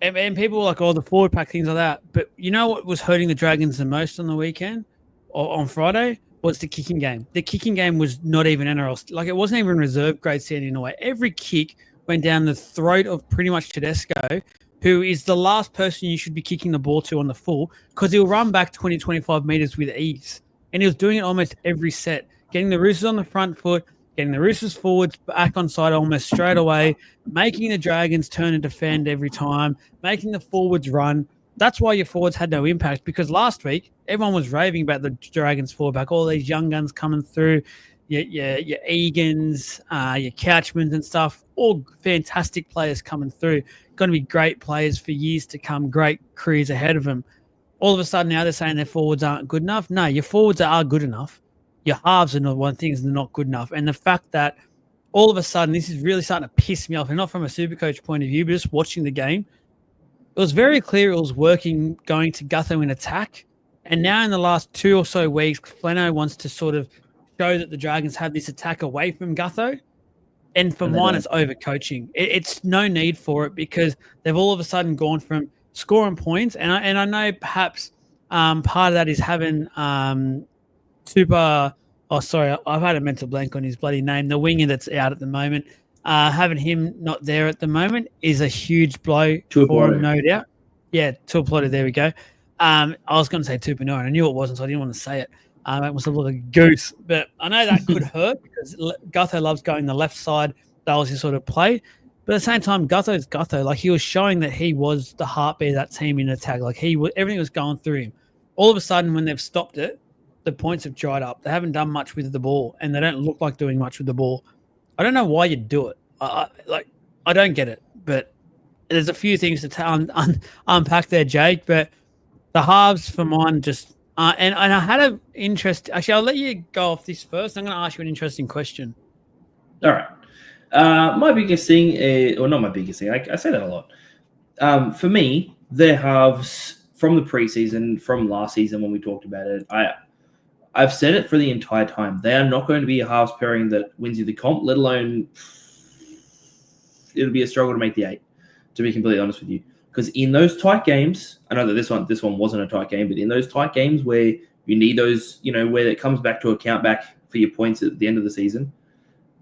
and people are the forward pack, things like that. But you know what was hurting the Dragons the most on the weekend? On Friday was the kicking game. The kicking game was not even NRL. It wasn't even reserve grade standing in a way. Every kick went down the throat of pretty much Tedesco, who is the last person you should be kicking the ball to on the full because he'll run back 20, 25 metres with ease. And he was doing it almost every set, getting the Roosters on the front foot, getting the Roosters forwards back on side almost straight away, making the Dragons turn and defend every time, making the forwards run. That's why your forwards had no impact because last week everyone was raving about the Dragons forward, all these young guns coming through, your Egans, your Couchmans and stuff, all fantastic players coming through. Going to be great players for years to come, great careers ahead of them. All of a sudden now they're saying their forwards aren't good enough. No, your forwards are good enough. Your halves are not one thing, they're not good enough. And the fact that all of a sudden this is really starting to piss me off, and not from a Supercoach point of view, but just watching the game, it was very clear it was working going to Gutho in attack. And now in the last 2 or so weeks, Flano wants to sort of show that the Dragons have this attack away from Gutho. And for mine, it's overcoaching. It's no need for it because they've all of a sudden gone from scoring points. And I know perhaps part of that is having I've had a mental blank on his bloody name. The winger that's out at the moment. Having him not there at the moment is a huge blow for him, no doubt. Yeah, Tuipulotu, there we go. I was going to say Tupino, and I knew it wasn't, so I didn't want to say it. It must have looked like a goose. But I know that could hurt because Gutho loves going the left side. That was his sort of play. But at the same time, Gutho's Gutho. Like, he was showing that he was the heartbeat of that team in attack. Like, everything was going through him. All of a sudden, when they've stopped it, the points have dried up. They haven't done much with the ball, and they don't look like doing much with the ball. I don't know why you do it. I don't get it. But there's a few things to unpack there, Jake. But the halves for mine just and I had an interest. Actually, I'll let you go off this first. I'm going to ask you an interesting question. All right. My biggest thing, or not my biggest thing, I say that a lot. For me, their halves from the preseason, from last season when we talked about it, I've said it for the entire time. They are not going to be a halves pairing that wins you the comp, let alone it'll be a struggle to make the 8, to be completely honest with you. Because in those tight games, I know that this one wasn't a tight game, but in those tight games where you need those, where it comes back to a count back for your points at the end of the season,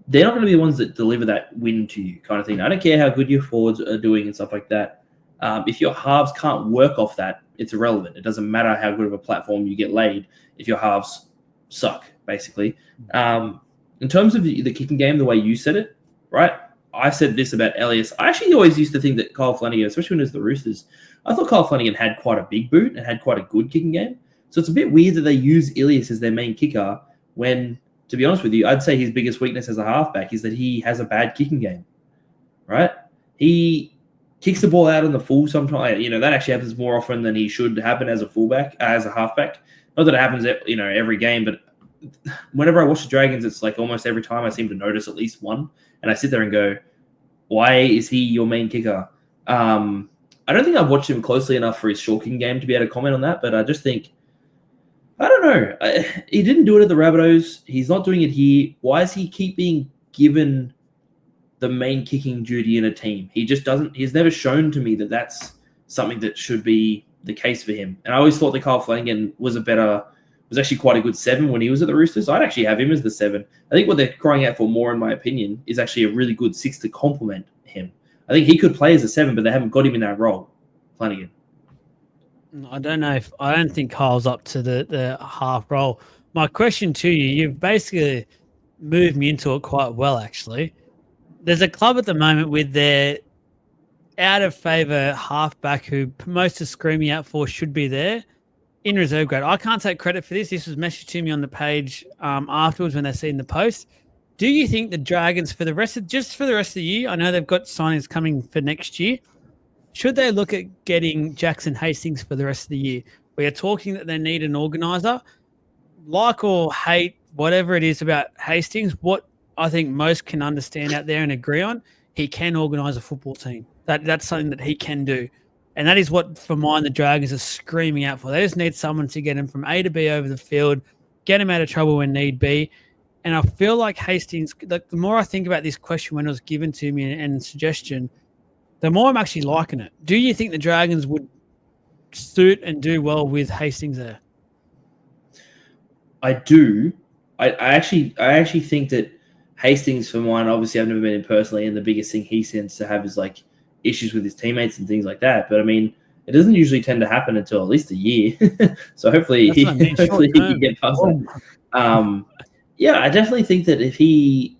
they're not going to be the ones that deliver that win to you kind of thing. I don't care how good your forwards are doing and stuff like that. If your halves can't work off that, it's irrelevant. It doesn't matter how good of a platform you get laid if your halves suck, basically. In terms of the kicking game, the way you said it, right? I said this about Elias. I actually always used to think that Kyle Flanagan, especially when it was the Roosters, I thought Kyle Flanagan had quite a big boot and had quite a good kicking game. So it's a bit weird that they use Elias as their main kicker when, to be honest with you, I'd say his biggest weakness as a halfback is that he has a bad kicking game, right? He kicks the ball out on the full sometimes. That actually happens more often than he should happen as a fullback, as a halfback. Not that it happens, every game, but whenever I watch the Dragons, it's like almost every time I seem to notice at least one. And I sit there and go, why is he your main kicker? I don't think I've watched him closely enough for his short kicking game to be able to comment on that, but I just think, I don't know. He didn't do it at the Rabbitohs. He's not doing it here. Why does he keep being given the main kicking duty in a team? He just doesn't. He's never shown to me that that's something that should be the case for him. And I always thought that Kyle Flanagan was actually quite a good 7 when he was at the Roosters. I'd actually have him as the 7. I think what they're crying out for more, in my opinion, is actually a really good 6 to complement him. I think he could play as a 7, but they haven't got him in that role, Flanagan. I don't think Kyle's up to the half role. My question to you, you've basically moved me into it quite well, actually. There's a club at the moment with their out of favour halfback who most are screaming out for should be there in reserve grade. I can't take credit for this. This was messaged to me on the page afterwards when they seen the post. Do you think the Dragons for the rest of the year, I know they've got signings coming for next year, should they look at getting Jackson Hastings for the rest of the year? We are talking that they need an organiser. Like or hate, whatever it is about Hastings, what I think most can understand out there and agree on, he can organise a football team. That's something that he can do. And that is what, for mine, the Dragons are screaming out for. They just need someone to get him from A to B over the field, get him out of trouble when need be. And I feel like Hastings, the more I think about this question when it was given to me and suggestion, the more I'm actually liking it. Do you think the Dragons would suit and do well with Hastings there? I do. I actually think that Hastings, for mine, obviously I've never met him personally, and the biggest thing he tends to have is like issues with his teammates and things like that. But I mean, it doesn't usually tend to happen until at least a year. So hopefully he can get past that. Yeah, I definitely think that if he...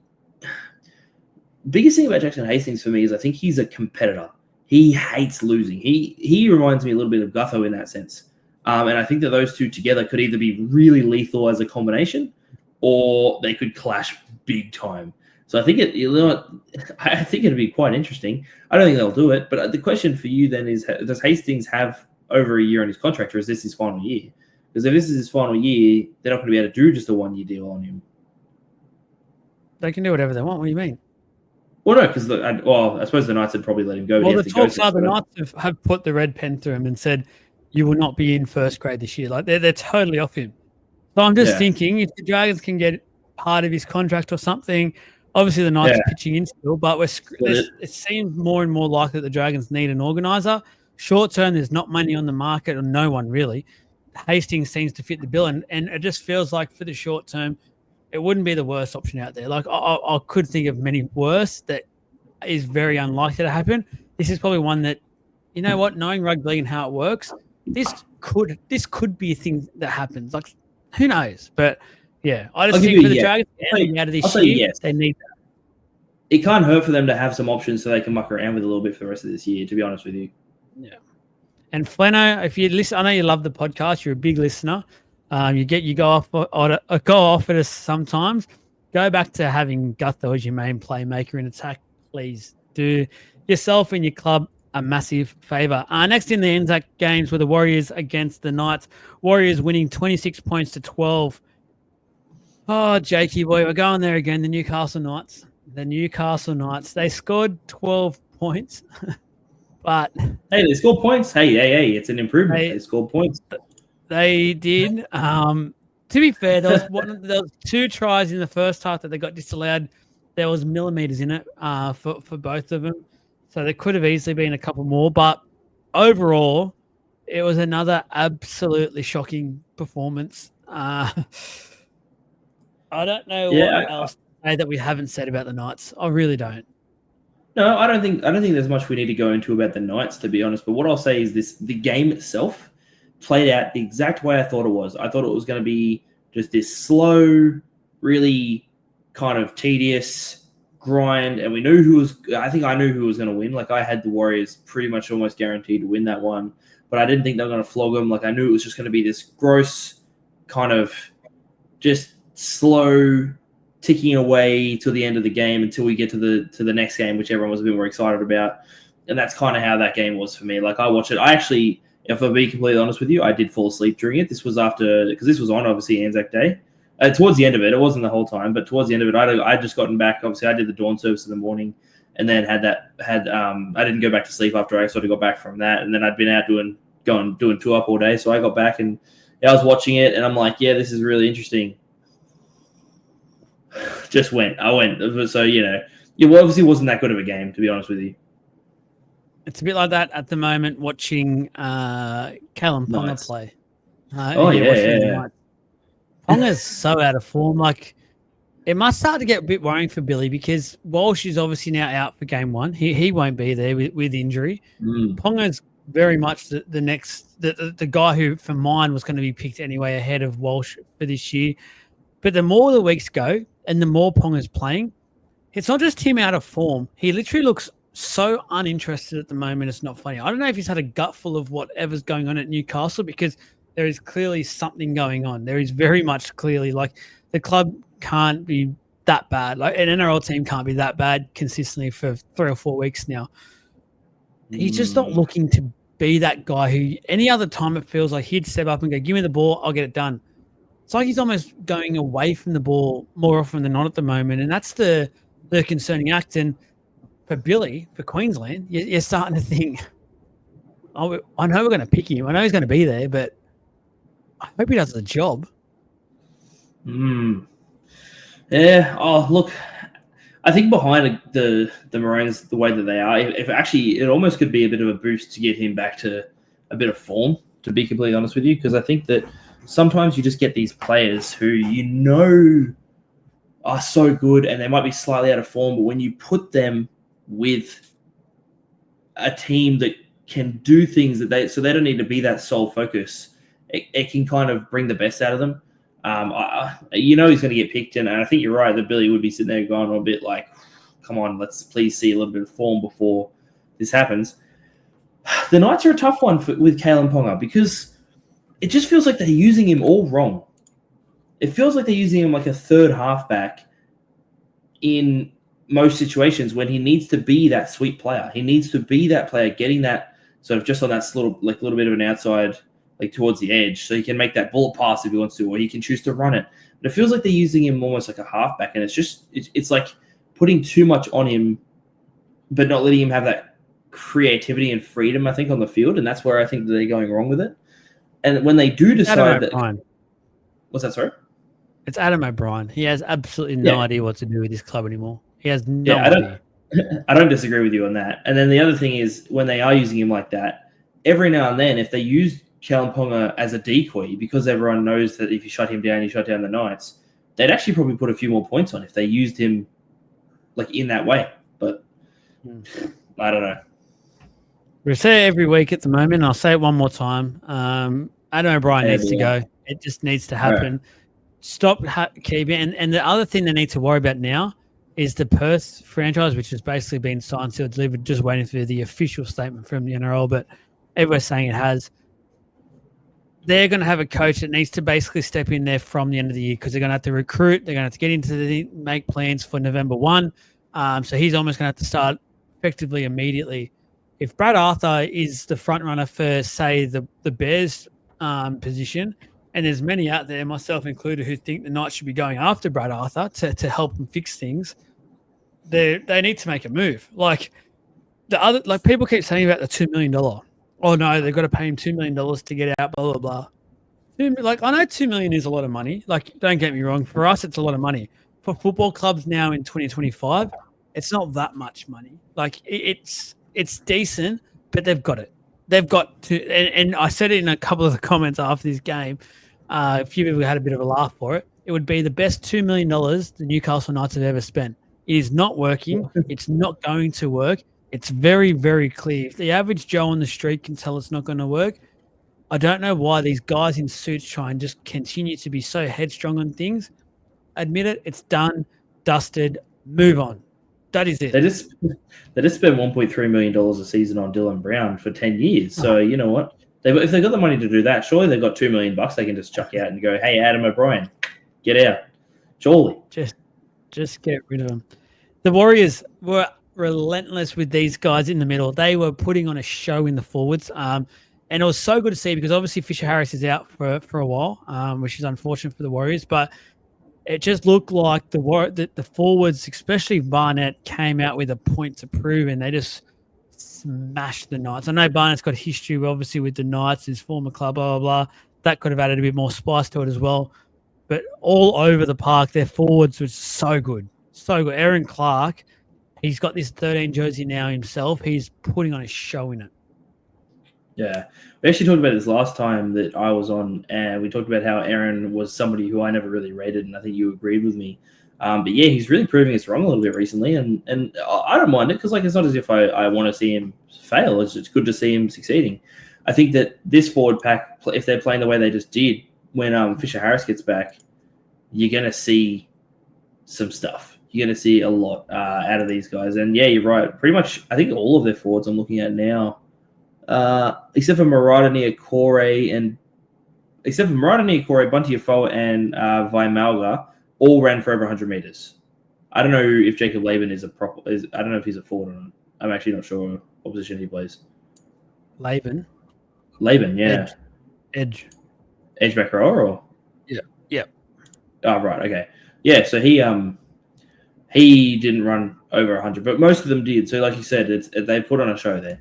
Biggest thing about Jackson Hastings for me is I think he's a competitor. He hates losing. He reminds me a little bit of Gutho in that sense. And I think that those two together could either be really lethal as a combination, or they could clash big time. So I think I think it'd be quite interesting. I don't think they'll do it, but the question for you then is: does Hastings have over a year on his contract, or is this his final year? Because if this is his final year, they're not going to be able to do just a 1-year deal on him. They can do whatever they want. What do you mean? Well, no, because I suppose the Knights would probably let him go. Well, the talks are the Knights have put the red pen through him and said, you will not be in first grade this year. Like they're totally off him. So I'm just thinking if the Dragons can get part of his contract or something, obviously the Knights are pitching in still, but it seems more and more likely that the Dragons need an organiser. Short term, there's not money on the market, or no one really. Hastings seems to fit the bill, and it just feels like for the short term, it wouldn't be the worst option out there. Like I could think of many worse that is very unlikely to happen. This is probably one that you know what? Knowing rugby league and how it works, this could be a thing that happens. Like, who knows? But yeah, I I'll just give think you for a the yes. Dragons out of I'll this say year, yes. they need that. It can't hurt for them to have some options so they can muck around with a little bit for the rest of this year, to be honest with you. Yeah. And Fleno, if you listen, I know you love the podcast. You're a big listener. You go off at us sometimes. Go back to having Gutho as your main playmaker in attack. Please do yourself and your club a massive favour. Next in the ANZAC games were the Warriors against the Knights. Warriors winning 26 points to 12. Oh, Jakey boy, we're going there again. The Newcastle Knights. They scored 12 points. But hey, they scored points. Hey, it's an improvement. They scored points. They did. To be fair, there was 2 tries in the first half that they got disallowed. There was millimeters in it for both of them, so there could have easily been a couple more. But overall, it was another absolutely shocking performance. I don't know what else to say that we haven't said about the Knights. I really don't. No, I don't think there's much we need to go into about the Knights, to be honest. But what I'll say is this: the game itself played out the exact way I thought it was. I thought it was going to be just this slow, really kind of tedious grind, and we knew who was. I think I knew who was going to win. Like, I had the Warriors pretty much almost guaranteed to win that one, but I didn't think they were going to flog them. Like, I knew it was just going to be this gross kind of just slow ticking away till the end of the game until we get to the next game, which everyone was a bit more excited about. And that's kind of how that game was for me. Like, I watched it. I actually, if I'll be completely honest with you, I did fall asleep during it. This was after, because this was on, obviously, Anzac Day. Towards the end of it, it wasn't the whole time, but towards the end of it, I'd just gotten back. Obviously, I did the dawn service in the morning, and then I didn't go back to sleep after I sort of got back from that. And then I'd been out doing 2 up all day. So I got back and I was watching it, and I'm like, yeah, this is really interesting. I went. So, it obviously wasn't that good of a game, to be honest with you. It's a bit like that at the moment watching Callum Ponga play. Yeah. Ponga's so out of form. Like, it must start to get a bit worrying for Billy because Walsh is obviously now out for game 1. He won't be there with injury. Ponga's very much the next the guy who, for mine, was going to be picked anyway ahead of Walsh for this year. But the more the weeks go and the more Ponga's playing, it's not just him out of form. He literally looks so uninterested at the moment. It's not funny. I don't know if he's had a gutful of whatever's going on at Newcastle because there is clearly something going on. There is very much clearly, like, the club can't be that bad. Like, an NRL team can't be that bad consistently for 3 or 4 weeks now. He's just not looking to be that guy who any other time it feels like he'd step up and go, give me the ball, I'll get it done. It's like he's almost going away from the ball more often than not at the moment, and that's the concerning act. And for Billy, for Queensland, you're starting to think, oh, I know we're going to pick him. I know he's going to be there, but I hope he does the job. Yeah. Oh, look, I think behind the Maroons, the way that they are, if actually it almost could be a bit of a boost to get him back to a bit of form, to be completely honest with you, because I think that sometimes you just get these players who are so good and they might be slightly out of form, but when you put them with a team that can do things so they don't need to be that sole focus, it can kind of bring the best out of them. He's going to get picked, and I think you're right that Billy would be sitting there going a bit like, come on, let's please see a little bit of form before this happens. The Knights are a tough one with Callum Ponga because it just feels like they're using him all wrong. It feels like they're using him like a third halfback in most situations when he needs to be that sweet player. He needs to be that player getting that sort of just on that little bit of an outside, like towards the edge, so he can make that bullet pass if he wants to, or he can choose to run it. But it feels like they're using him almost like a halfback, and it's like putting too much on him, but not letting him have that creativity and freedom, I think, on the field, and that's where I think that they're going wrong with it. And when they do decide that... What's that, sorry? It's Adam O'Brien. He has absolutely no idea what to do with this club anymore. He has no idea. I don't disagree with you on that. And then the other thing is, when they are using him like that, every now and then, if they use Callum Ponga as a decoy, because everyone knows that if you shut him down, you shut down the Knights, they'd actually probably put a few more points on if they used him like in that way. But I don't know. We say it every week at the moment. And I'll say it one more time. Adam O'Brien needs to go. It just needs to happen. Right. Stop keeping. And the other thing they need to worry about now is the Perth franchise, which has basically been signed, sealed, delivered, just waiting for the official statement from the NRL. But everyone's saying it has. They're going to have a coach that needs to basically step in there from the end of the year because they're going to have to recruit. They're going to have to get into make plans for November 1. So he's almost going to have to start effectively immediately. If Brad Arthur is the front runner for, say, the Bears position, and there's many out there, myself included, who think the Knights should be going after Brad Arthur to help them fix things, they need to make a move. Like people keep saying about the $2 million. Oh no, they've got to pay him $2 million to get out. Blah blah blah. Like I know $2 million is a lot of money. Like don't get me wrong, for us it's a lot of money. For football clubs now in 2025, it's not that much money. Like it's decent, but they've got it. They've got to, and I said it in a couple of the comments after this game. A few people had a bit of a laugh for it. It would be the best $2 million the Newcastle Knights have ever spent. It is not working. It's not going to work. It's very, very clear. If the average Joe on the street can tell it's not going to work, I don't know why these guys in suits try and just continue to be so headstrong on things. Admit it. It's done, dusted, move on. That is it. They just spent $1.3 million a season on Dylan Brown for 10 years. So you know what? If they've got the money to do that, surely they've got $2 million they can just chuck out and go, hey, Adam O'Brien, get out. Surely. Just get rid of them. The Warriors were relentless with these guys in the middle. They were putting on a show in the forwards. And it was so good to see because obviously Fisher Harris is out for a while, which is unfortunate for the Warriors. But it just looked like the forwards, especially Barnett, came out with a point to prove, and they just smashed the Knights. I know Barnett's got history, obviously, with the Knights, his former club, blah, blah, blah. That could have added a bit more spice to it as well. But all over the park, their forwards was so good. So good. Aaron Clark, he's got this 13 jersey now himself. He's putting on a show in it. Yeah. We actually talked about this last time that I was on, and we talked about how Aaron was somebody who I never really rated, and I think you agreed with me. But yeah, he's really proving us wrong a little bit recently, and I don't mind it because it's not as if I want to see him fail. It's good to see him succeeding. I think that this forward pack, if they're playing the way they just did, when Fisher Harris gets back, you're going to see some stuff. You're going to see a lot out of these guys. And yeah, you're right. Pretty much, I think all of their forwards I'm looking at now, except for Murata Niokore, Bunty Afoa, and Vaimalga, all ran for over 100 meters. I don't know if Jacob Laban is I don't know if he's a forward or not. I'm actually not sure what position he plays. Laban, yeah. Edge back row or? Yeah. Oh, right. Okay. Yeah. So he didn't run over 100, but most of them did. So like you said, they put on a show there.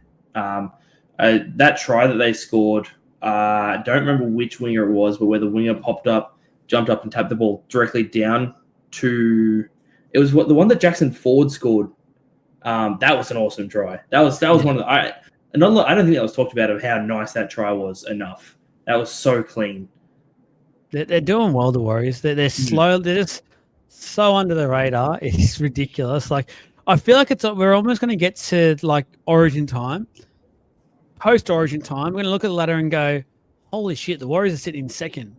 That try that they scored, I don't remember which winger it was, but where the winger popped up, jumped up and tapped the ball directly down to, it was the one that Jackson Ford scored. That was an awesome try. That was one of the, I don't think that was talked about of how nice that try was enough. That was so clean. They're doing well, the Warriors. They're slow. They're just so under the radar. It's ridiculous. Like I feel like we're almost going to get to like Origin time, post-Origin time. We're going to look at the ladder and go, holy shit, the Warriors are sitting in second.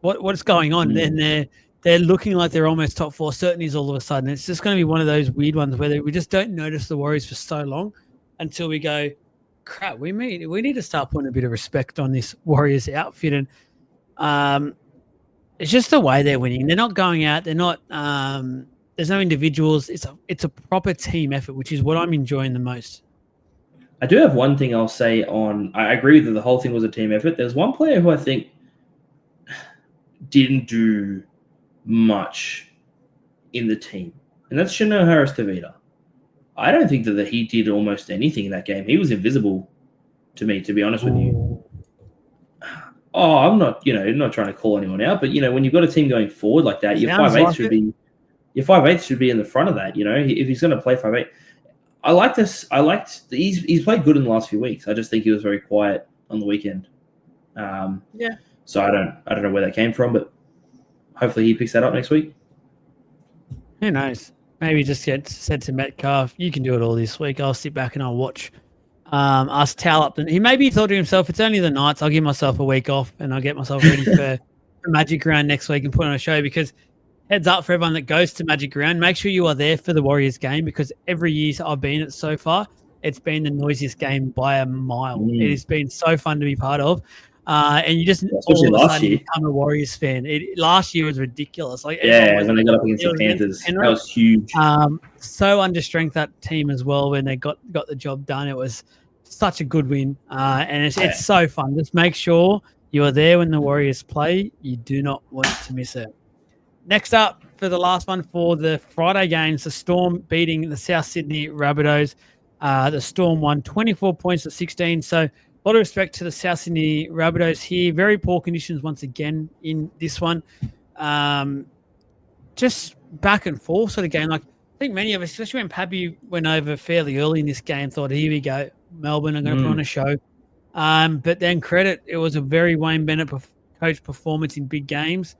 What's going on? Then they're looking like they're almost top four certainties all of a sudden. It's just going to be one of those weird ones where we just don't notice the Warriors for so long until we go, crap, we need to start putting a bit of respect on this Warriors outfit. And it's just the way they're winning. They're not going out. They're not. There's no individuals. It's a proper team effort, which is what I'm enjoying the most. I do have one thing I'll say on. I agree that the whole thing was a team effort. There's one player who I think didn't do much in the team, and that's Chanel Harris-Tavita. I don't think that he did almost anything in that game. He was invisible to me, to be honest with you. Oh, I'm not trying to call anyone out, but when you've got a team going forward like that, your 5'8" should be in the front of that. If he's going to play 5'8", I like this. He's played good in the last few weeks. I just think he was very quiet on the weekend. Yeah. So I don't know where that came from, but hopefully he picks that up next week. Who knows? Maybe just said to Metcalf, you can do it all this week. I'll sit back and I'll watch. us towel up. He maybe thought to himself, it's only the Knights. I'll give myself a week off and I'll get myself ready for Magic Round next week and put on a show. Because heads up for everyone that goes to Magic Round, make sure you are there for the Warriors game, because every year I've been at so far, it's been the noisiest game by a mile. It has been so fun to be part of. And you just especially all of a last sudden year. become a Warriors fan. Last year was ridiculous. Like When they got up against the Panthers, that was huge. So under strength that team as well when they got the job done. It was such a good win, and it's so fun. Just make sure you are there when the Warriors play. You do not want to miss it. Next up for the last one for the Friday games, the Storm beating the South Sydney Rabbitohs. The Storm won 24 points to 16. So a lot of respect to the South Sydney Rabbitohs here. Very poor conditions once again in this one. Just back and forth sort of game. Like, I think many of us, especially when Pappy went over fairly early in this game, thought, here we go, Melbourne are going to put on a show. But then credit, it was a very Wayne Bennett coach performance in big games.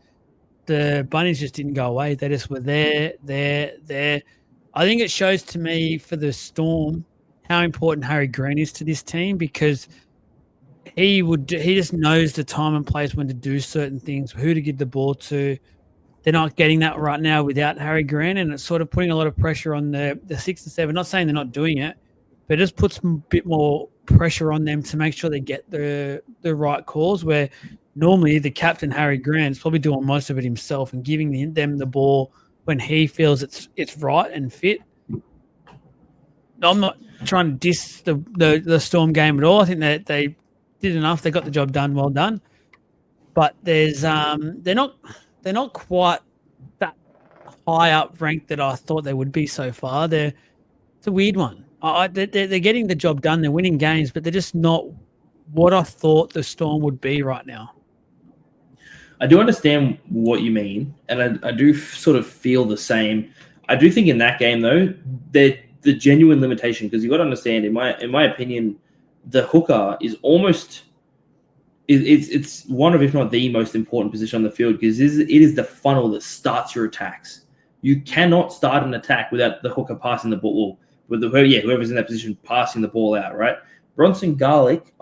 The Bunnies just didn't go away. They just were there. I think it shows to me for the Storm how important Harry Green is to this team, because he just knows the time and place when to do certain things, who to give the ball to. They're not getting that right now without Harry Green, and it's sort of putting a lot of pressure on the 6 and 7. Not saying they're not doing it, but it just puts a bit more pressure on them to make sure they get the right calls, where normally the captain, Harry Grant, is probably doing most of it himself and giving them the ball when he feels it's right and fit. I'm not trying to diss the Storm game at all. I think that they did enough. They got the job done. Well done. But there's they're not quite that high up ranked that I thought they would be so far. It's a weird one. They're getting the job done. They're winning games, but they're just not what I thought the Storm would be right now. I do understand what you mean, and I do sort of feel the same. I do think in that game, though, the genuine limitation, because you've got to understand, in my opinion, the hooker is almost it's one of, if not the most important position on the field, because it is the funnel that starts your attacks. You cannot start an attack without the hooker passing the ball, with whoever's in that position passing the ball out, right? Bronson Garlick,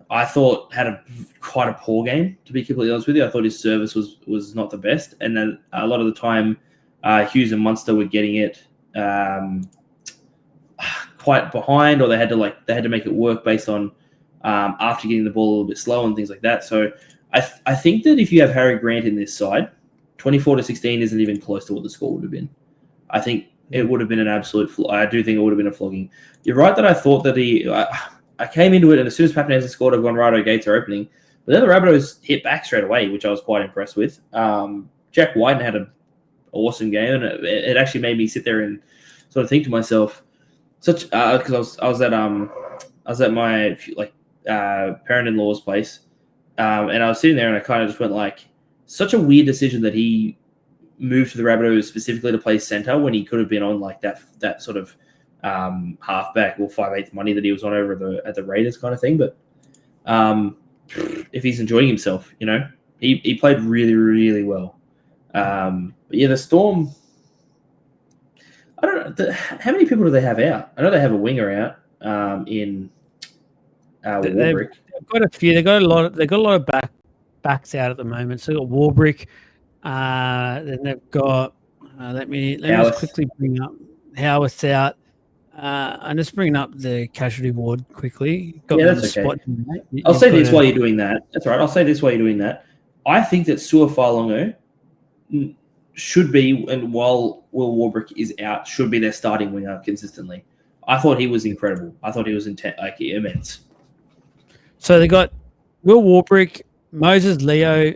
I thought had quite a poor game, to be completely honest with you. I thought his service was not the best, and then a lot of the time, Hughes and Munster were getting it quite behind, or they had to make it work based on after getting the ball a little bit slow and things like that. So I think that if you have Harry Grant in this side, 24-16 isn't even close to what the score would have been. I think it would have been an absolute. I do think it would have been a flogging. You're right that I thought that I came into it, and as soon as Papenhuyzen scored, I've gone, righto, gates are opening. But then the Rabbitohs hit back straight away, which I was quite impressed with. Jack Whiten had an awesome game, and it actually made me sit there and sort of think to myself, because I was at my parent-in-law's place, and I was sitting there, and I kind of just went like, such a weird decision that he moved to the Rabbitohs specifically to play center when he could have been on like that sort of halfback or 5/8 money that he was on over at the Raiders kind of thing. But if he's enjoying himself, he played really, really well. But yeah, the Storm, I don't know how many people do they have out. I know they have a winger out in Warbrick. They've got a few. They've got a lot of backs out at the moment. So they've got Warbrick. Then they've got. Let me just quickly bring up Howarth's out. I'm just bringing up the casualty ward quickly. That's okay. I'll say this while you're doing that. That's all right. I'll say this while you're doing that. I think that Suafalongo should be, and while Will Warbrick is out, should be their starting winger consistently. I thought he was incredible. I thought he was immense. So they got Will Warbrick, Moses Leo,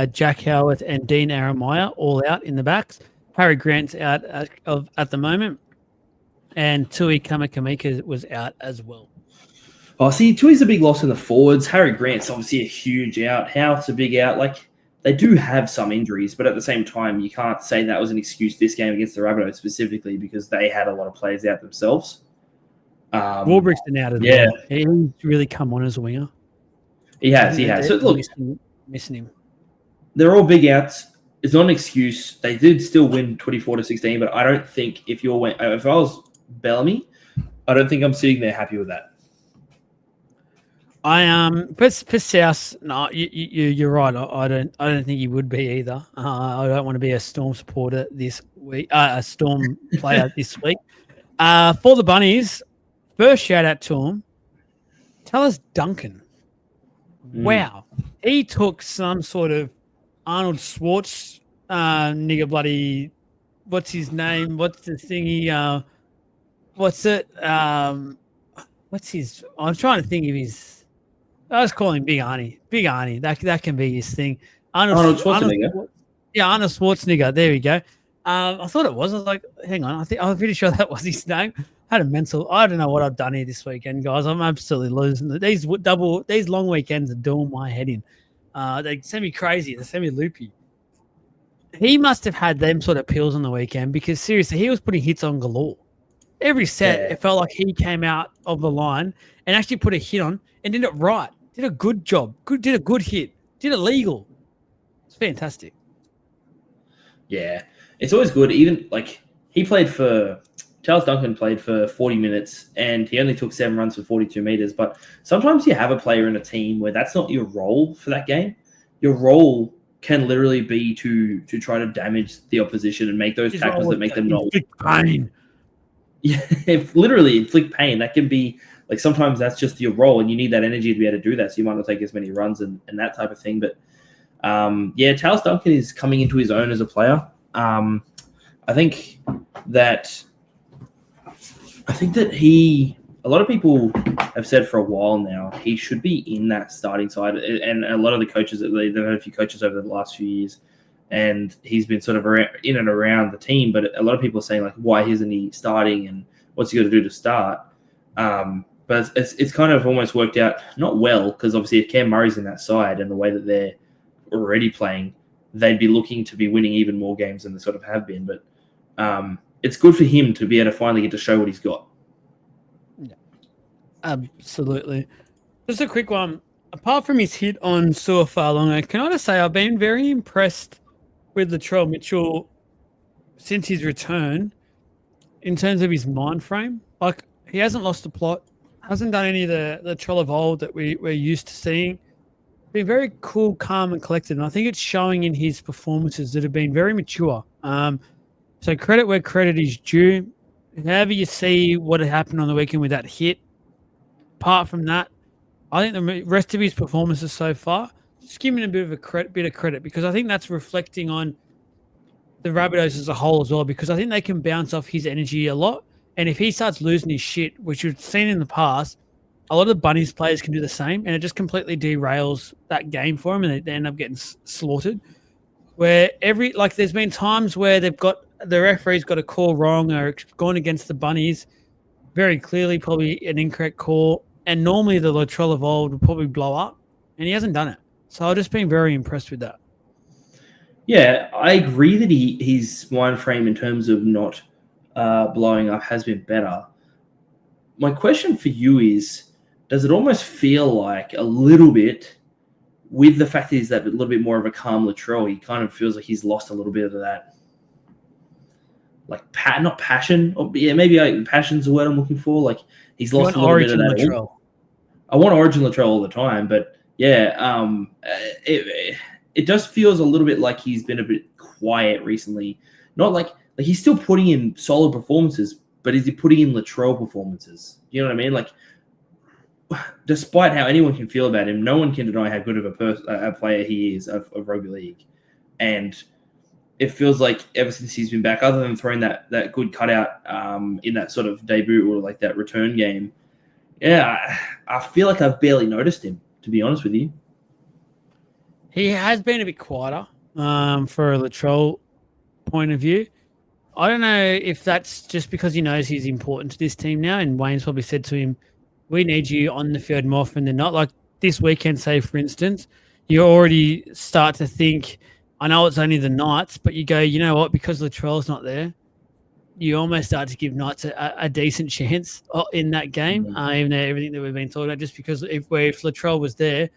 Jack Howarth, and Dean Aramaya all out in the backs. Harry Grant's out at the moment. And Tui Kamakamika was out as well. Oh, see, Tui's a big loss in the forwards. Harry Grant's obviously a huge out. Howarth's a big out. Like, they do have some injuries, but at the same time, you can't say that was an excuse this game against the Rabbitohs specifically, because they had a lot of players out themselves. Warbrick's been out as well. He's really come on as a winger. He has. So, look, missing him. They're all big outs. It's not an excuse. They did still win 24-16, but I don't think if I was Bellamy, I don't think I'm sitting there happy with that. For South, no, you're right. I don't think you would be either. I don't want to be a Storm supporter this week, a Storm player this week. For the Bunnies, first shout out to him. Tell us Duncan. Wow, he took some sort of Arnold Schwartz nigger bloody. What's his name? What's the thingy? What's it? What's his? I'm trying to think of his. I was calling Big Arnie. Big Arnie. That can be his thing. Arnold Schwarzenegger. Arnold Schwarzenegger. There we go. I thought it was. I was like, hang on. I'm pretty sure that was his name. I had a mental. I don't know what I've done here this weekend, guys. I'm absolutely losing. These long weekends are doing my head in. They send me crazy. They send me loopy. He must have had them sort of pills on the weekend because seriously, he was putting hits on galore. Every set, It felt like he came out of the line and actually put a hit on and did it right. Did a good job. Did a good hit. Did it legal. It's fantastic. Yeah. It's always good. Even like Charles Duncan played for 40 minutes and he only took 7 runs for 42 meters. But sometimes you have a player in a team where that's not your role for that game. Your role can literally be to try to damage the opposition and make those tackles that make them not pain. Yeah, literally inflict pain. That can be like sometimes that's just your role, and you need that energy to be able to do that. So you might not take as many runs and that type of thing. But Charles Duncan is coming into his own as a player. I think that a lot of people have said for a while now he should be in that starting side, and a lot of the coaches, they've had a few coaches over the last few years, and he's been sort of in and around the team. But a lot of people are saying like, why isn't he starting, and what's he got to do to start? But it's kind of almost worked out not well because obviously if Cam Murray's in that side and the way that they're already playing, they'd be looking to be winning even more games than they sort of have been. But it's good for him to be able to finally get to show what he's got. Yeah, absolutely. Just a quick one. Apart from his hit on Suafalonga, can I just say I've been very impressed with Latrell Mitchell since his return in terms of his mind frame. Like, he hasn't lost the plot, hasn't done any of the Latrell of old that we're used to seeing. Been very cool, calm, and collected, and I think it's showing in his performances that have been very mature. So credit where credit is due. However you see what had happened on the weekend with that hit, apart from that, I think the rest of his performances so far, just give him a bit of credit because I think that's reflecting on the Rabbitohs as a whole as well, because I think they can bounce off his energy a lot. And if he starts losing his shit, which we've seen in the past, a lot of the Bunnies players can do the same, and it just completely derails that game for them, and they end up getting slaughtered. Where there's been times where the referee's got a call wrong or gone against the Bunnies, very clearly probably an incorrect call, and normally the Latrell of old would probably blow up, and he hasn't done it. So I've just been very impressed with that. Yeah, I agree that his mind frame in terms of not blowing up has been better. My question for you is, does it almost feel like a little bit, with the fact that he's that little bit more of a calm Latrell, he kind of feels like he's lost a little bit of that, like not passion, or maybe passion's the word I'm looking for. Like he's lost a little bit of that. Latrell. I want Origin Latrell all the time, but yeah, it just feels a little bit like he's been a bit quiet recently. Not like he's still putting in solid performances, but is he putting in Latrell performances? You know what I mean? Like, despite how anyone can feel about him, no one can deny how good of a player he is of rugby league. And it feels like ever since he's been back, other than throwing that good cutout in that sort of debut or like that return game, yeah, I feel like I've barely noticed him, to be honest with you. He has been a bit quieter for a Latrell point of view. I don't know if that's just because he knows he's important to this team now, and Wayne's probably said to him, we need you on the field more often than not. Like this weekend, say, for instance, you already start to think, I know it's only the Knights, but you go, you know what, because Latrell's not there, you almost start to give Knights a decent chance in that game, even though everything that we've been talking about, just because if Latrell was there,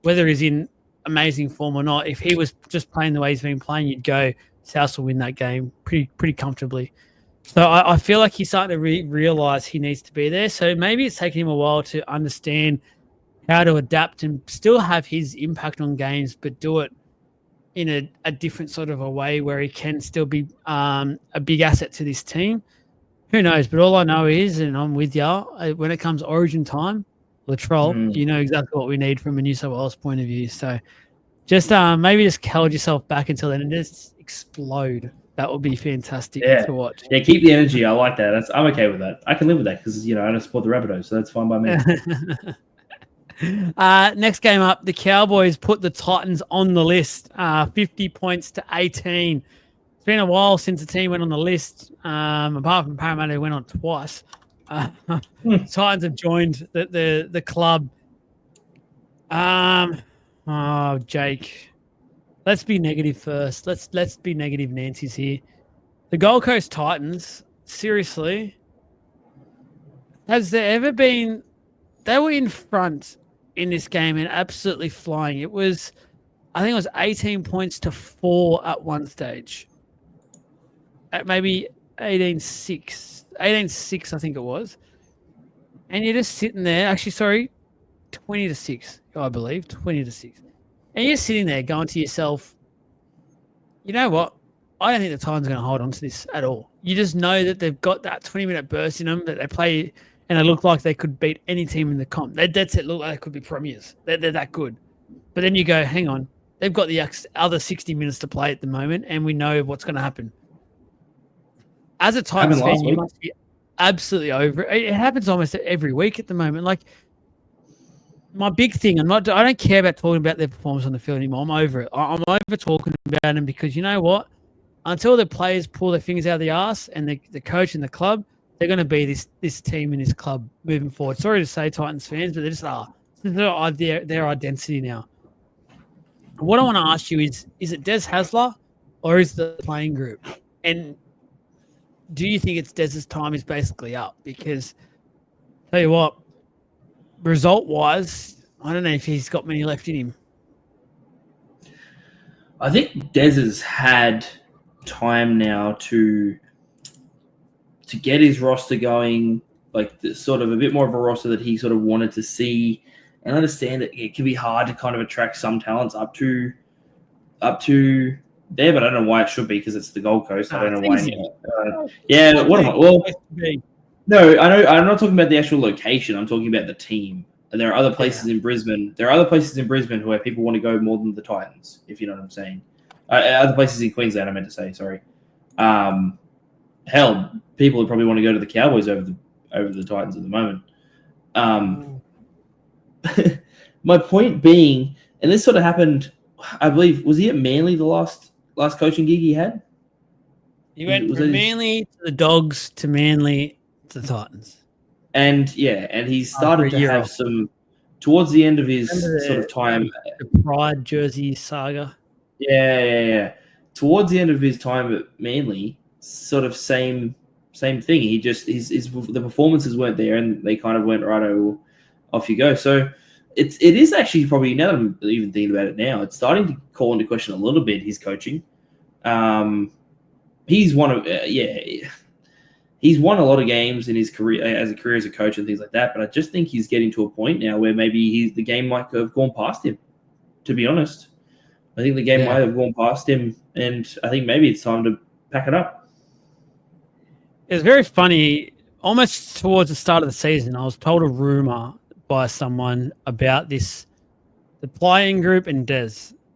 whether he's in amazing form or not, if he was just playing the way he's been playing, you'd go, South will win that game pretty comfortably. So I feel like he's starting to realize he needs to be there. So maybe it's taking him a while to understand how to adapt and still have his impact on games, but do it in a different sort of a way where he can still be a big asset to this team. Who knows? But all I know is, and I'm with you, when it comes Origin time, Latrell, you know exactly what we need from a New South Wales point of view. So just maybe just hold yourself back until then and just explode. That would be fantastic to watch. Yeah, keep the energy. I like that. I'm okay with that. I can live with that because, I don't support the Rabbitohs, so that's fine by me. Next game up, the Cowboys put the Titans on the list, 50 points to 18. It's been a while since the team went on the list, apart from Parramatta, who went on twice. Titans have joined the club. Jake, let's be negative first. Let's be negative Nancy's here. The Gold Coast Titans, seriously, has there ever been? They were in front in this game and absolutely flying. I think it was 18 points to 4 at one stage. At maybe 18-6. 18-6, I think it was. And you're just sitting there. Actually, sorry, 20-6, I believe. 20-6. And you're sitting there going to yourself, you know what? I don't think the Titans are going to hold on to this at all. You just know that they've got that 20-minute burst in them, that they play and they look like they could beat any team in the comp. That's it. Look like they could be premiers. They're that good. But then you go, hang on. They've got the other 60 minutes to play at the moment, and we know what's going to happen. As a Titans fan, you must be absolutely over it. It happens almost every week at the moment. Like, my big thing, I don't care about talking about their performance on the field anymore. I'm over it. I'm over talking about them because you know what? Until the players pull their fingers out of the arse and the coach and the club, they're going to be this team and this club moving forward. Sorry to say, Titans fans, but they just are. Their identity now. What I want to ask you is it Des Hasler or is the playing group? And do you think it's Des's time is basically up? Because, tell you what, result-wise, I don't know if he's got many left in him. I think Des has had time now to get his roster going, like sort of a bit more of a roster that he sort of wanted to see, and understand that it can be hard to kind of attract some talents up to there, but I don't know why it should be because it's the Gold Coast. I don't know why. What am I? Well, no, I know. I'm not talking about the actual location. I'm talking about the team. And there are other places in Brisbane. There are other places in Brisbane where people want to go more than the Titans, if you know what I'm saying. Other places in Queensland, I meant to say. Sorry. Hell, people would probably want to go to the Cowboys over the Titans at the moment. My point being, and this sort of happened, I believe, was he at Manly the last coaching gig he had? He went from Manly to the Dogs to Manly to the Titans. And he started to have some towards the end of his sort of time. The Pride jersey saga. Yeah. Towards the end of his time at Manly, sort of same thing. He just the performances weren't there, and they kind of went righto, off you go. So it is actually probably, now that I'm even thinking about it now, it's starting to call into question a little bit his coaching. He's won a lot of games in his career as a coach and things like that, but I just think he's getting to a point now where maybe the game might have gone past him, to be honest. I think the game might have gone past him, and I think maybe it's time to pack it up. It's very funny. Almost towards the start of the season, I was told a rumor by someone about the playing group and Des.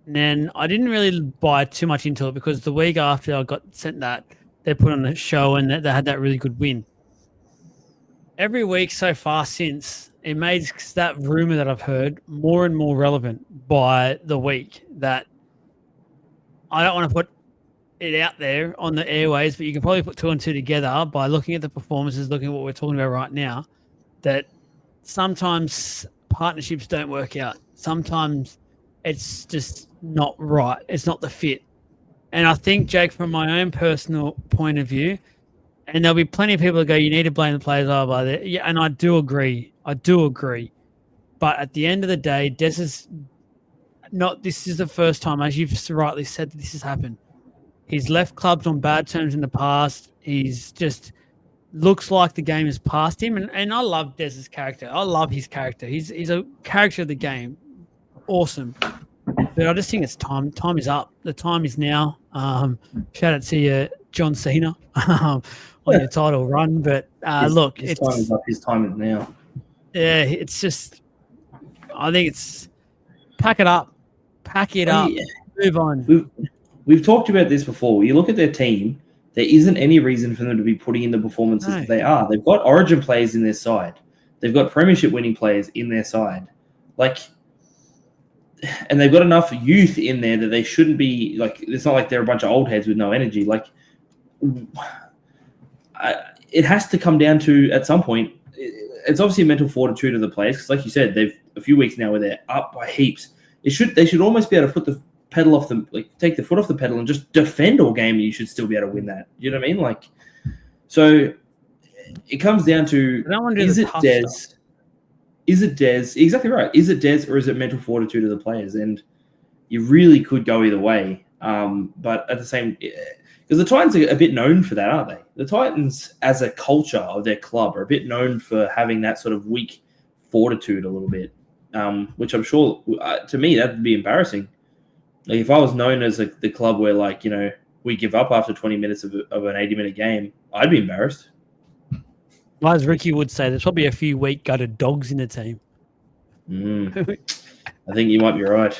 And then I didn't really buy too much into it because the week after I got sent that, they put on a show and they had that really good win. Every week so far since, it made that rumor that I've heard more and more relevant by the week, that I don't want to put it out there on the airways, but you can probably put 2 and 2 together by looking at the performances, looking at what we're talking about right now, that sometimes partnerships don't work out. Sometimes it's just not right. It's not the fit. And I think, Jake, from my own personal point of view, and there'll be plenty of people that go, you need to blame the players. Yeah, and I do agree. But at the end of the day, this is the first time, as you've rightly said, that this has happened. He's left clubs on bad terms in the past. He's just looks like the game has passed him. And I love Dez's character. I love his character. He's a character of the game. Awesome. But I just think it's time. Time is up. The time is now. Shout out to you, John Cena, on your title run. But look, his time is up. His time is now. Yeah, it's just. I think it's pack it up, Yeah. Move on. We've talked about this before. You look at their team. There isn't any reason for them to be putting in the performances that they are. They've got Origin players in their side. They've got Premiership winning players in their side. And they've got enough youth in there that they shouldn't be it's not like they're a bunch of old heads with no energy. It has to come down to, at some point, it's obviously a mental fortitude of the players because, like you said, they've a few weeks now where they're up by heaps. They should almost be able to put the pedal off take the foot off the pedal and just defend all game. You should still be able to win that. You know what I mean? So it comes down to, is it Dez? Is it Dez? Exactly right. Is it Dez or is it mental fortitude of the players? And you really could go either way. But at the same, because the Titans are a bit known for that, aren't they? The Titans, as a culture of their club, are a bit known for having that sort of weak fortitude a little bit, which I'm sure, to me, that would be embarrassing. If I was known as the club where, we give up after 20 minutes of an 80-minute game, I'd be embarrassed. Well, as Ricky would say, there's probably a few weak gutted dogs in the team. I think you might be right.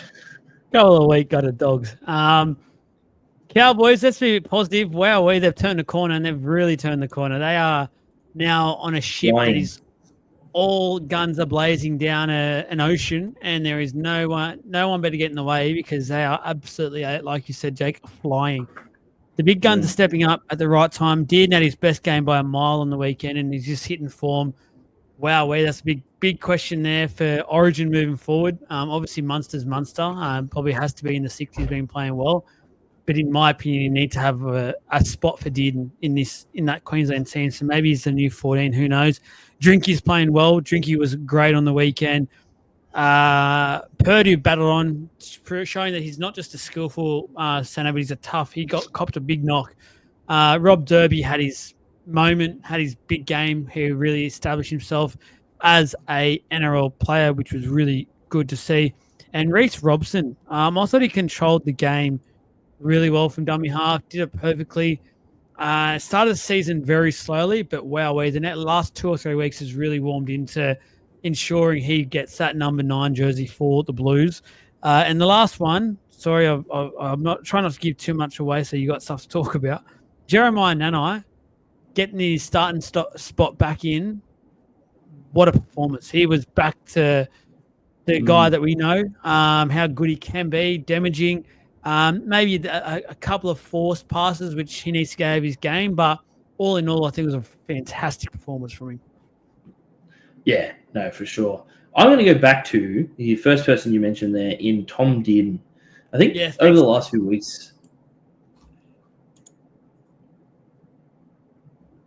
Couple of weak gutted dogs. Cowboys, let's be positive. Wow, they've turned the corner, and they've really turned the corner. They are now on a ship that is all guns are blazing down an ocean, and there is no one better get in the way because they are absolutely, like you said, Jake, flying. The big guns are stepping up at the right time. Dearden had his best game by a mile on the weekend, and he's just hitting form. Wow, that's a big question there for Origin moving forward. Obviously, Munster's Munster. Probably has to be in the 60s, been playing well. But in my opinion, you need to have a spot for Dearden in that Queensland team. So maybe he's the new 14. Who knows? Drinky's playing well. Drinky was great on the weekend. Purdue battled on, showing that he's not just a skillful centre, but he's a tough. He copped a big knock. Rob Derby had his moment, had his big game. He really established himself as a NRL player, which was really good to see. And Reece Robson, I thought he controlled the game really well from dummy half, did it perfectly. Started the season very slowly, but the last 2 or 3 weeks has really warmed into ensuring he gets that number 9 jersey for the Blues. And the last one, sorry, I'm not trying not to give too much away, so you got stuff to talk about. Jeremiah Nanai getting his starting spot back in. What a performance. He was back to the guy that we know, how good he can be, damaging. Maybe a couple of forced passes, which he needs to get out of his game. But all in all, I think it was a fantastic performance from him. Yeah, no, for sure. I'm going to go back to the first person you mentioned there in Tom Dearden. I think over the last few weeks.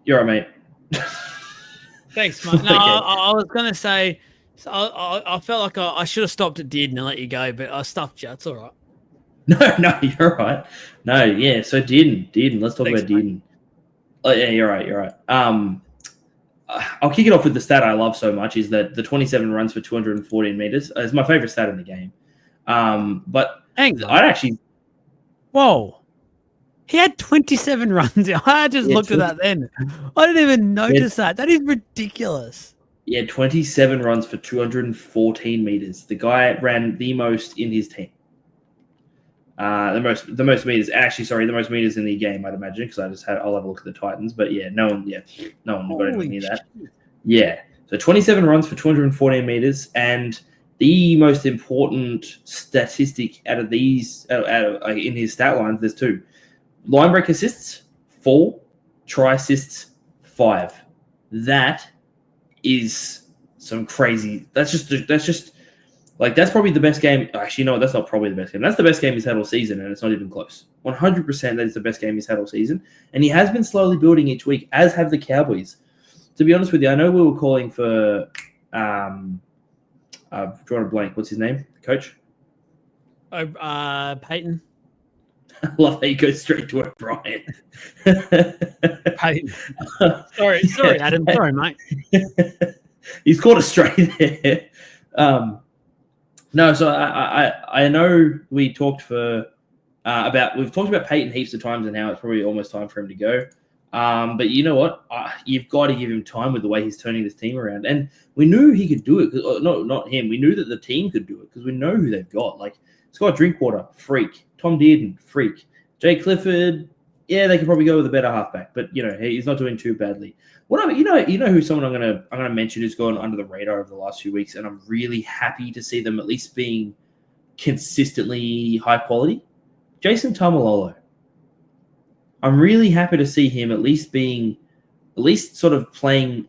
You're right, mate. Thanks, mate. No, I was going to say, I felt like I should have stopped at Dearden and let you go, but I stuffed you. It's all right. No, you're right. No, yeah. So Dearden. Let's talk about Dearden. Oh, yeah, you're right. I'll kick it off with the stat I love so much is that the 27 runs for 214 meters is my favorite stat in the game. But I'd actually. Whoa. He had 27 runs. I just looked at that then. I didn't even notice that. That is ridiculous. Yeah, 27 runs for 214 meters. The guy ran the most in his team. The most meters. Actually, sorry, the most meters in the game, I'd imagine, because I'll have a look at the Titans. But yeah, no one got anywhere near that. Yeah, so 27 runs for 214 meters, and the most important statistic out of these, in his stat lines, there's 2: line break assists 4, try assists 5. That is some crazy. That's probably the best game. Actually, no, that's not probably the best game. That's the best game he's had all season, and it's not even close. 100% that is the best game he's had all season. And he has been slowly building each week, as have the Cowboys. To be honest with you, I know we were calling for I've drawn a blank. What's his name? Coach? Peyton. I love how you go straight to it, Brian. Hey, sorry, Adam. Sorry, mate. He's caught us straight there. No, so I know we've talked about Peyton heaps of times and how it's probably almost time for him to go. But you know what? You've got to give him time with the way he's turning this team around. And we knew he could do it. Not him. We knew that the team could do it because we know who they've got. Like Scott Drinkwater, freak. Tom Dearden, freak. Jay Clifford, yeah, they could probably go with a better halfback, but he's not doing too badly. You know who someone I'm gonna mention who's gone under the radar over the last few weeks, and I'm really happy to see them at least being consistently high quality. Jason Tamalolo. I'm really happy to see him at least sort of playing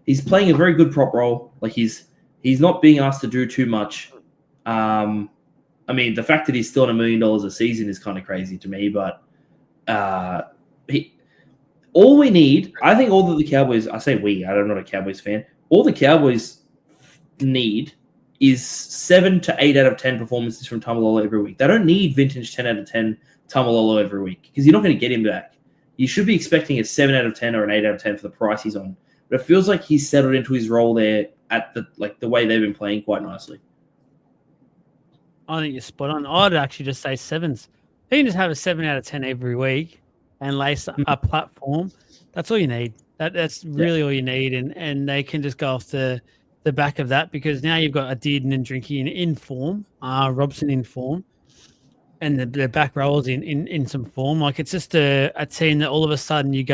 he's playing a very good prop role. Like he's not being asked to do too much. I mean, the fact that he's still on $1 million a season is kind of crazy to me, but all we need, I think all that the Cowboys, I say we, I'm not a Cowboys fan, all the Cowboys need is 7 to 8 out of 10 performances from Tamalolo every week. They don't need vintage 10 out of 10 Tamalolo every week because you're not going to get him back. You should be expecting a 7 out of 10 or an 8 out of 10 for the price he's on. But it feels like he's settled into his role there at the way they've been playing quite nicely. I think you're spot on. I'd actually just say 7s. You can just have a 7 out of 10 every week and lace a platform. That's all you need. That's really all you need. And they can just go off the back of that because now you've got a Dearden and Drinky in form, Robson in form, and the back rows in some form. Like it's just a team that all of a sudden you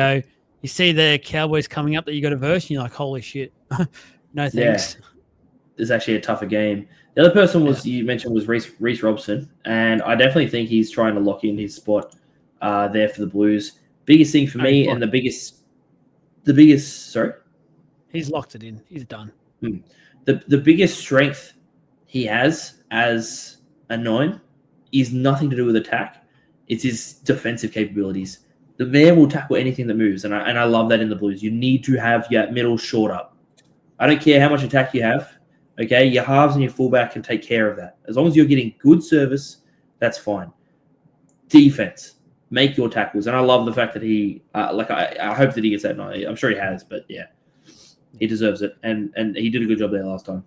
see the Cowboys coming up that you got a verse and you're like, holy shit. No thanks. Yeah. It's actually a tougher game. The other person you mentioned was Reece Robson, and I definitely think he's trying to lock in his spot there for the Blues. Biggest thing for me, and the biggest. Sorry, he's locked it in. He's done. The biggest strength he has as a 9 is nothing to do with attack. It's his defensive capabilities. The man will tackle anything that moves, and I love that in the Blues. You need to have your middle short up. I don't care how much attack you have. Okay, your halves and your fullback can take care of that. As long as you're getting good service, that's fine. Defense, make your tackles. And I love the fact that he, I hope that he gets that night. I'm sure he has, but yeah, he deserves it. And he did a good job there last time.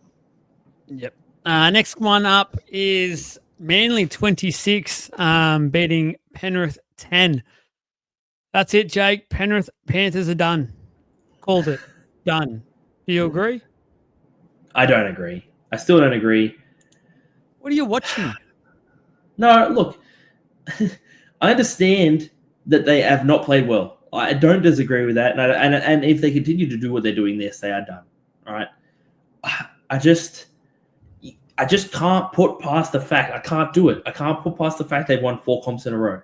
Yep. Next one up is Manly 26, beating Penrith 10. That's it, Jake. Penrith Panthers are done. Called it. Done. Do you agree? I don't agree. I still don't agree. What are you watching? No, look, I understand that they have not played well. I don't disagree with that. And if they continue to do what they're doing this, they are done. All right. I just can't put past the fact. I can't do it. I can't put past the fact they've won 4 comps in a row.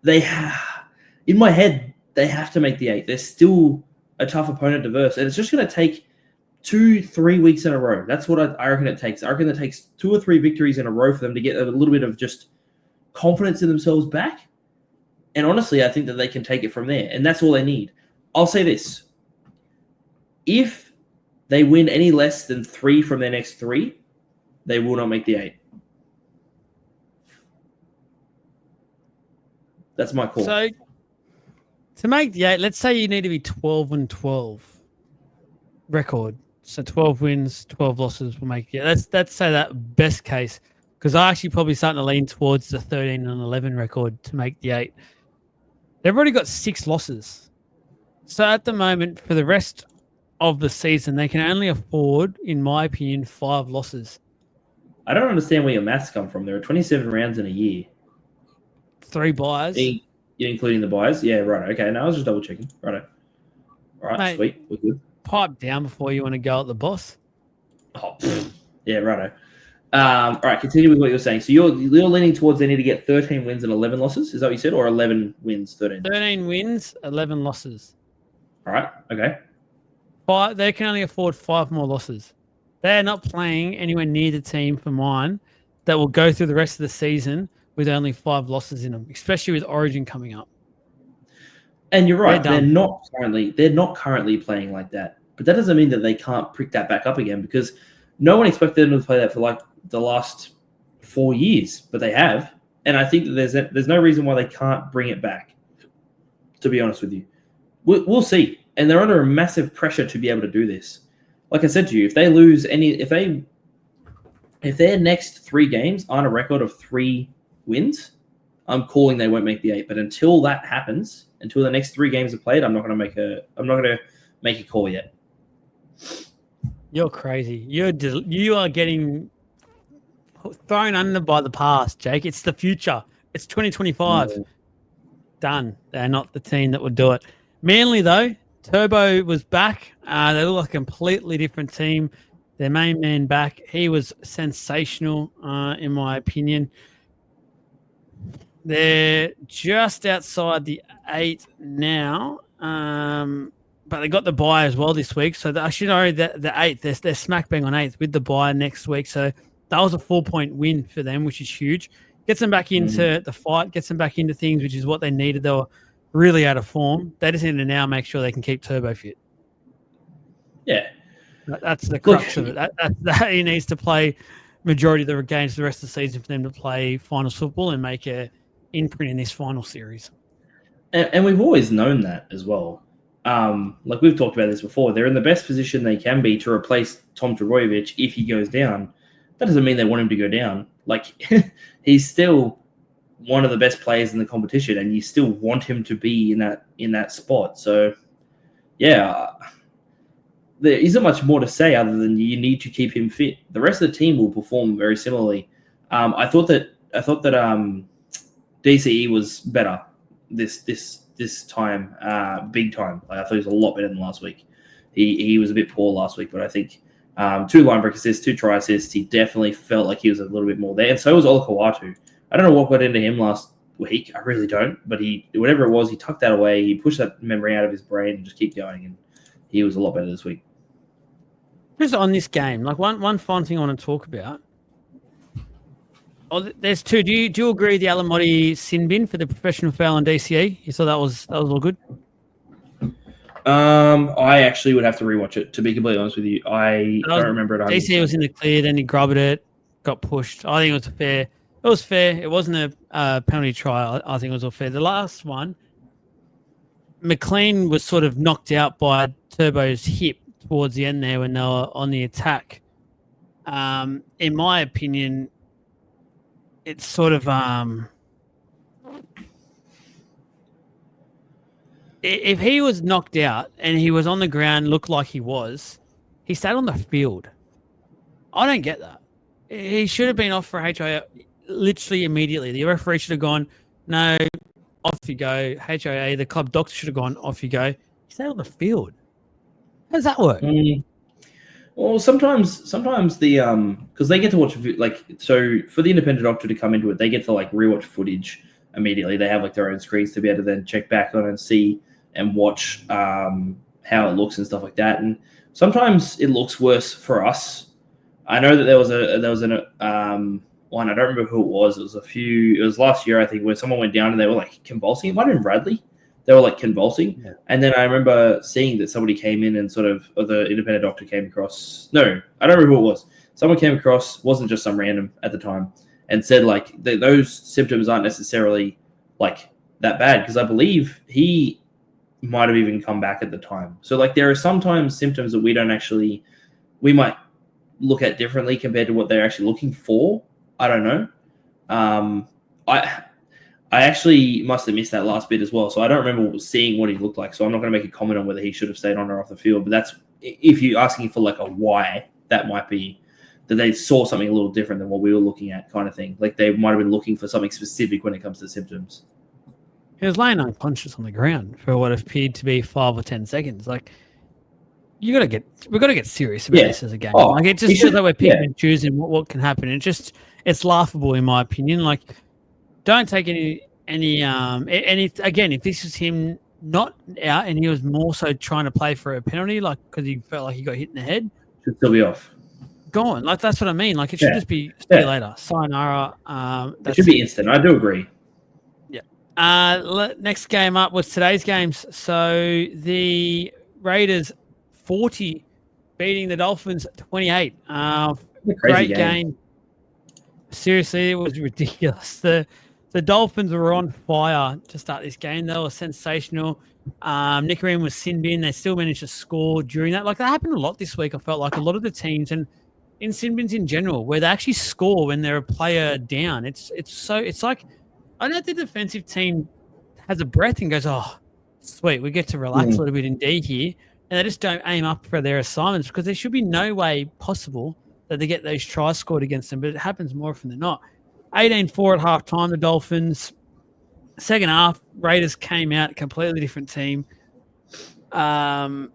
In my head, they have to make the 8. They're still a tough opponent to verse. And it's just going to take 2-3 weeks in a row. That's what I reckon it takes. I reckon it takes 2 or 3 victories in a row for them to get a little bit of just confidence in themselves back. And honestly, I think that they can take it from there. And that's all they need. I'll say this. If they win any less than 3 from their next 3, they will not make the 8. That's my call. So to make the 8, let's say you need to be 12-12 record. So 12 wins, 12 losses will make it. Let's say that best case, because I actually probably starting to lean towards the 13-11 record to make the 8. They've already got 6 losses. So at the moment, for the rest of the season, they can only afford, in my opinion, 5 losses. I don't understand where your maths come from. There are 27 rounds in a year. 3 buys. Including the buys? Yeah, right. Okay, no, I was just double checking. Right. All right, mate, sweet. We're good. Pipe down before you want to go at the boss. Oh, yeah, righto. All right, continue with what you're saying. So you're leaning towards they need to get 13 wins and 11 losses. Is that what you said? Or 11 wins, 13? 13 wins, 11 losses. All right, okay. But they can only afford 5 more losses. They're not playing anywhere near the team for mine that will go through the rest of the season with only 5 losses in them, especially with Origin coming up. And you're right. They're not currently playing like that. But that doesn't mean that they can't pick that back up again because no one expected them to play that for like the last 4 years, but they have. And I think that there's no reason why they can't bring it back, to be honest with you. We'll see. And they're under a massive pressure to be able to do this. Like I said to you, if they lose if their next 3 games aren't a record of 3 wins, I'm calling they won't make the 8. But until that happens, until the next 3 games are played, I'm not going to make a call yet. You're crazy. You are getting thrown under by the past, Jake. It's the future. It's 2025. Mm. Done. They're not the team that would do it. Manly, though, Turbo was back. They look like a completely different team. Their main man back. He was sensational, in my opinion. They're just outside the 8 now, but they got the bye as well this week. So I should know that the 8th, they're smack bang on 8th with the bye next week. So that was a 4-point win for them, which is huge. Gets them back into the fight, gets them back into things, which is what they needed. They were really out of form. They just need to now make sure they can keep Turbo fit. Yeah. That's the crux of it. That he needs to play majority of the games the rest of the season for them to play finals football and make a imprint in this final series. And we've always known that as well. Like we've talked about this before, they're in the best position they can be to replace Tom Trbojevic if he goes down. That doesn't mean they want him to go down. Like he's still one of the best players in the competition, and you still want him to be in that spot. So, yeah, there isn't much more to say other than you need to keep him fit. The rest of the team will perform very similarly. I thought that DCE was better this time, big time. Like, I thought he was a lot better than last week. He was a bit poor last week, but I think 2 line break assists, 2 try assists. He definitely felt like he was a little bit more there, and so was Olakawatu. I don't know what got into him last week. I really don't. But whatever it was, he tucked that away. He pushed that memory out of his brain and just keep going. And he was a lot better this week. Just on this game, like one fun thing I want to talk about. Oh, there's 2. Do you agree the Alamotti sin bin for the professional foul on DCE? You thought that was all good? I actually would have to rewatch it, to be completely honest with you. I don't remember it. DCE was in the clear, then he grubbed it, got pushed. I think it was fair. It was fair. It wasn't a penalty try. I think it was all fair. The last one, McLean was sort of knocked out by Turbo's hip towards the end there when they were on the attack. In my opinion, it's sort of if he was knocked out and he was on the ground, looked like he stayed on the field. I don't get that. He should have been off for HIA literally immediately. The referee should have gone, no, off you go. HIA, the club doctor should have gone, off you go. He stayed on the field. How does that work? Well, sometimes the because they get to watch, like, so for the independent doctor to come into it, they get to like rewatch footage immediately. They have like their own screens to be able to then check back on and see and watch how it looks and stuff like that. And sometimes it looks worse for us. I know that there was one, I don't remember who it was. It was last year, I think, where someone went down and they were like convulsing. It might have been Bradley. They were like convulsing. Yeah. And then I remember seeing that somebody came in and or the independent doctor came across. No, I don't remember who it was. Someone came across, wasn't just some random at the time, and said like those symptoms aren't necessarily like that bad, because I believe he might have even come back at the time. So like there are sometimes symptoms that we might look at differently compared to what they're actually looking for. I don't know. I actually must have missed that last bit as well, so I don't remember seeing what he looked like. So I'm not going to make a comment on whether he should have stayed on or off the field. But that's, if you're asking for like a why, that might be that they saw something a little different than what we were looking at, kind of thing. Like they might have been looking for something specific when it comes to symptoms. He was laying unconscious on the ground for what appeared to be 5 or 10 seconds. Like we've got to get serious about this as a game. Like it just feels like we're picking and choosing what can happen. It's laughable in my opinion. Like, don't take any again, if this was him not out and he was more so trying to play for a penalty, like because he felt like he got hit in the head, should still be off. Gone. Like that's what I mean. Like it should just be see you later. Sayonara. It should be instant. I do agree. Yeah. Next game up was today's games. So the Raiders 40 beating the Dolphins 28. Great game. Seriously, it was ridiculous. The Dolphins were on fire to start this game. They were sensational. Nickerine was sinbin. They still managed to score during that. Like, that happened a lot this week. I felt like a lot of the teams, and in sinbins in general, where they actually score when they're a player down. It's like, I know the defensive team has a breath and goes, oh, sweet, we get to relax a little bit in D here. And they just don't aim up for their assignments, because there should be no way possible that they get those tries scored against them. But it happens more often than not. 18-4 at halftime, the Dolphins. Second half, Raiders came out, completely different team. Oh,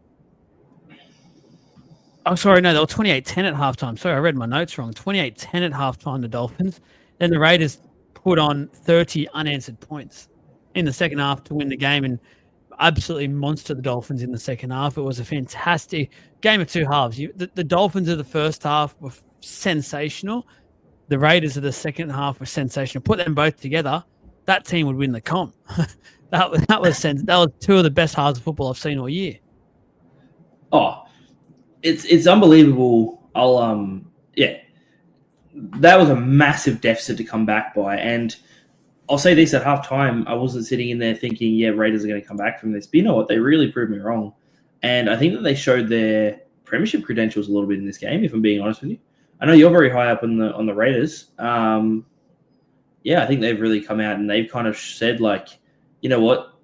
sorry, no, they were 28-10 at halftime. Sorry, I read my notes wrong. 28-10 at halftime, the Dolphins. Then the Raiders put on 30 unanswered points in the second half to win the game, and absolutely monster the Dolphins in the second half. It was a fantastic game of two halves. The Dolphins of the first half were sensational. The Raiders of the second half were sensational. Put them both together, that team would win the comp. that was two of the best halves of football I've seen all year. Oh, it's unbelievable. That was a massive deficit to come back by, and I'll say this, at halftime, I wasn't sitting in there thinking, yeah, Raiders are going to come back from this. But you know what? They really proved me wrong. And I think that they showed their premiership credentials a little bit in this game, if I'm being honest with you. I know you're very high up on the Raiders. I think they've really come out and they've kind of said, like, you know what?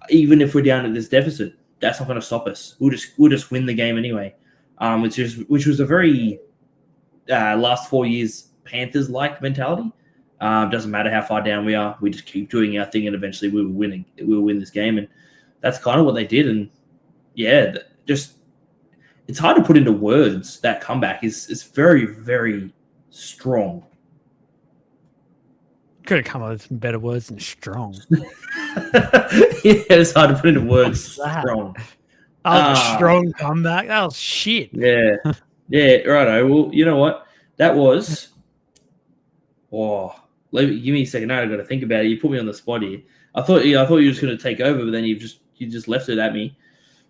Even if we're down at this deficit, that's not going to stop us. We'll just win the game anyway. Which was a very last 4 years Panthers-like mentality. Doesn't matter how far down we are, we just keep doing our thing, and eventually we will win this game. And that's kind of what they did. And yeah, it's hard to put into words. That comeback is very, very strong. Could have come up with some better words than strong. It's hard to put into words. Strong. Strong comeback. That was shit. Yeah. Righto. Well, you know what? That was. Oh. Give me a second. Now I've got to think about it. You put me on the spot here. I thought you were just going to take over, but then you just left it at me.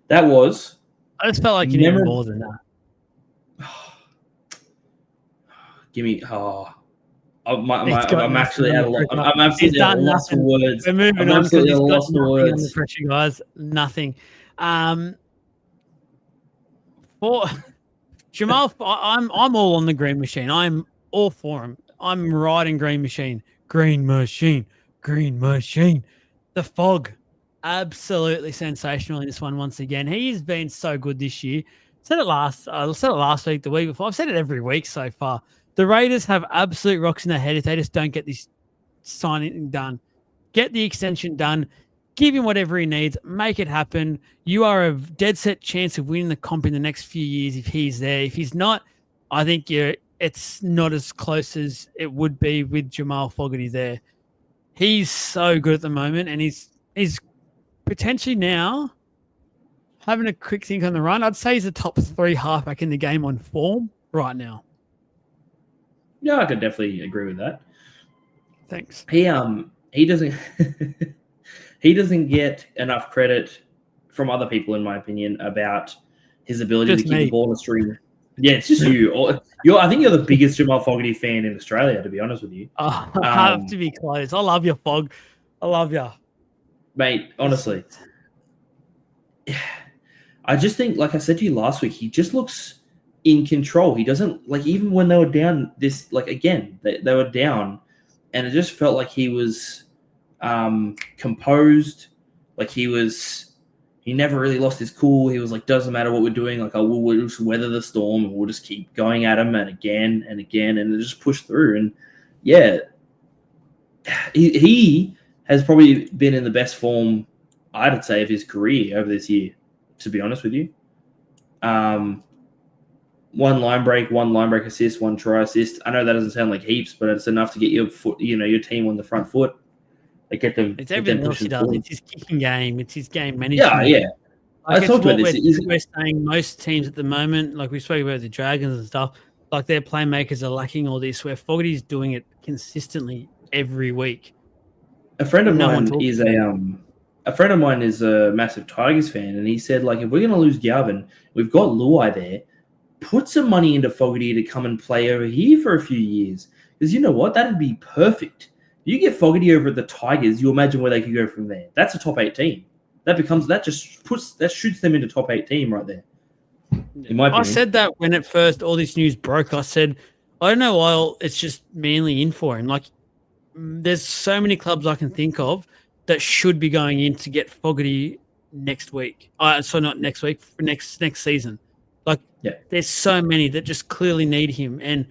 That was. I just felt like you needed more than that. Give me. I'm actually at a lot. I'm absolutely at a loss of words. We're moving on because he's got nothing on the pressure, guys. Nothing. For Jamal, I'm all on the green machine. I'm all for him. I'm riding green machine. Green machine. Green machine. The Fog, absolutely sensational in this one once again. He's been so good this year. I said it last week, the week before. I've said it every week so far. The Raiders have absolute rocks in their head if they just don't get this signing done. Get the extension done. Give him whatever he needs. Make it happen. You are a dead set chance of winning the comp in the next few years if he's there. If he's not, I think it's not as close as it would be with Jamal Fogarty there. He's so good at the moment, and he's potentially now having a quick think on the run. I'd say he's a top 3 halfback in the game on form right now. Yeah, I could definitely agree with that. Thanks. He doesn't he doesn't get enough credit from other people, in my opinion, about his ability to keep the ball in the string. Yeah, it's just you. I think you're the biggest Jamal Fogarty fan in Australia, to be honest with you. I have to be close. I love you, Fog. I love you. Mate, honestly. I just think, like I said to you last week, he just looks in control. He doesn't, like, even when they were down this, like, again, they were down, and it just felt like he was composed. Like, he never really lost his cool. He was like, doesn't matter what we're doing. Like, we'll just weather the storm and we'll just keep going at him and again and again and just push through. And yeah, he has probably been in the best form, I'd say, of his career over this year, to be honest with you. One line break assist, 1 try assist. I know that doesn't sound like heaps, but it's enough to get your foot, your team on the front foot. They get them. It's everything else he does. It's his kicking game. It's his game management. Yeah. Like, I talked about this. We're saying most teams at the moment, like we spoke about the Dragons and stuff, like their playmakers are lacking all this, where Fogarty's doing it consistently every week. A friend of mine is a massive Tigers fan, and he said, like, if we're going to lose Galvin, we've got Luai there. Put some money into Fogarty to come and play over here for a few years. Because you know what? That'd be perfect. You get Fogarty over at the Tigers, you imagine where they could go from there. That's a top 8 team. That shoots them into top 8 team right there. In my opinion. I said that when at first all this news broke. I said, I don't know why it's just Manly in for him. Like, there's so many clubs I can think of that should be going in to get Fogarty next week. So not next week, for next season. Like, there's so many that just clearly need him, and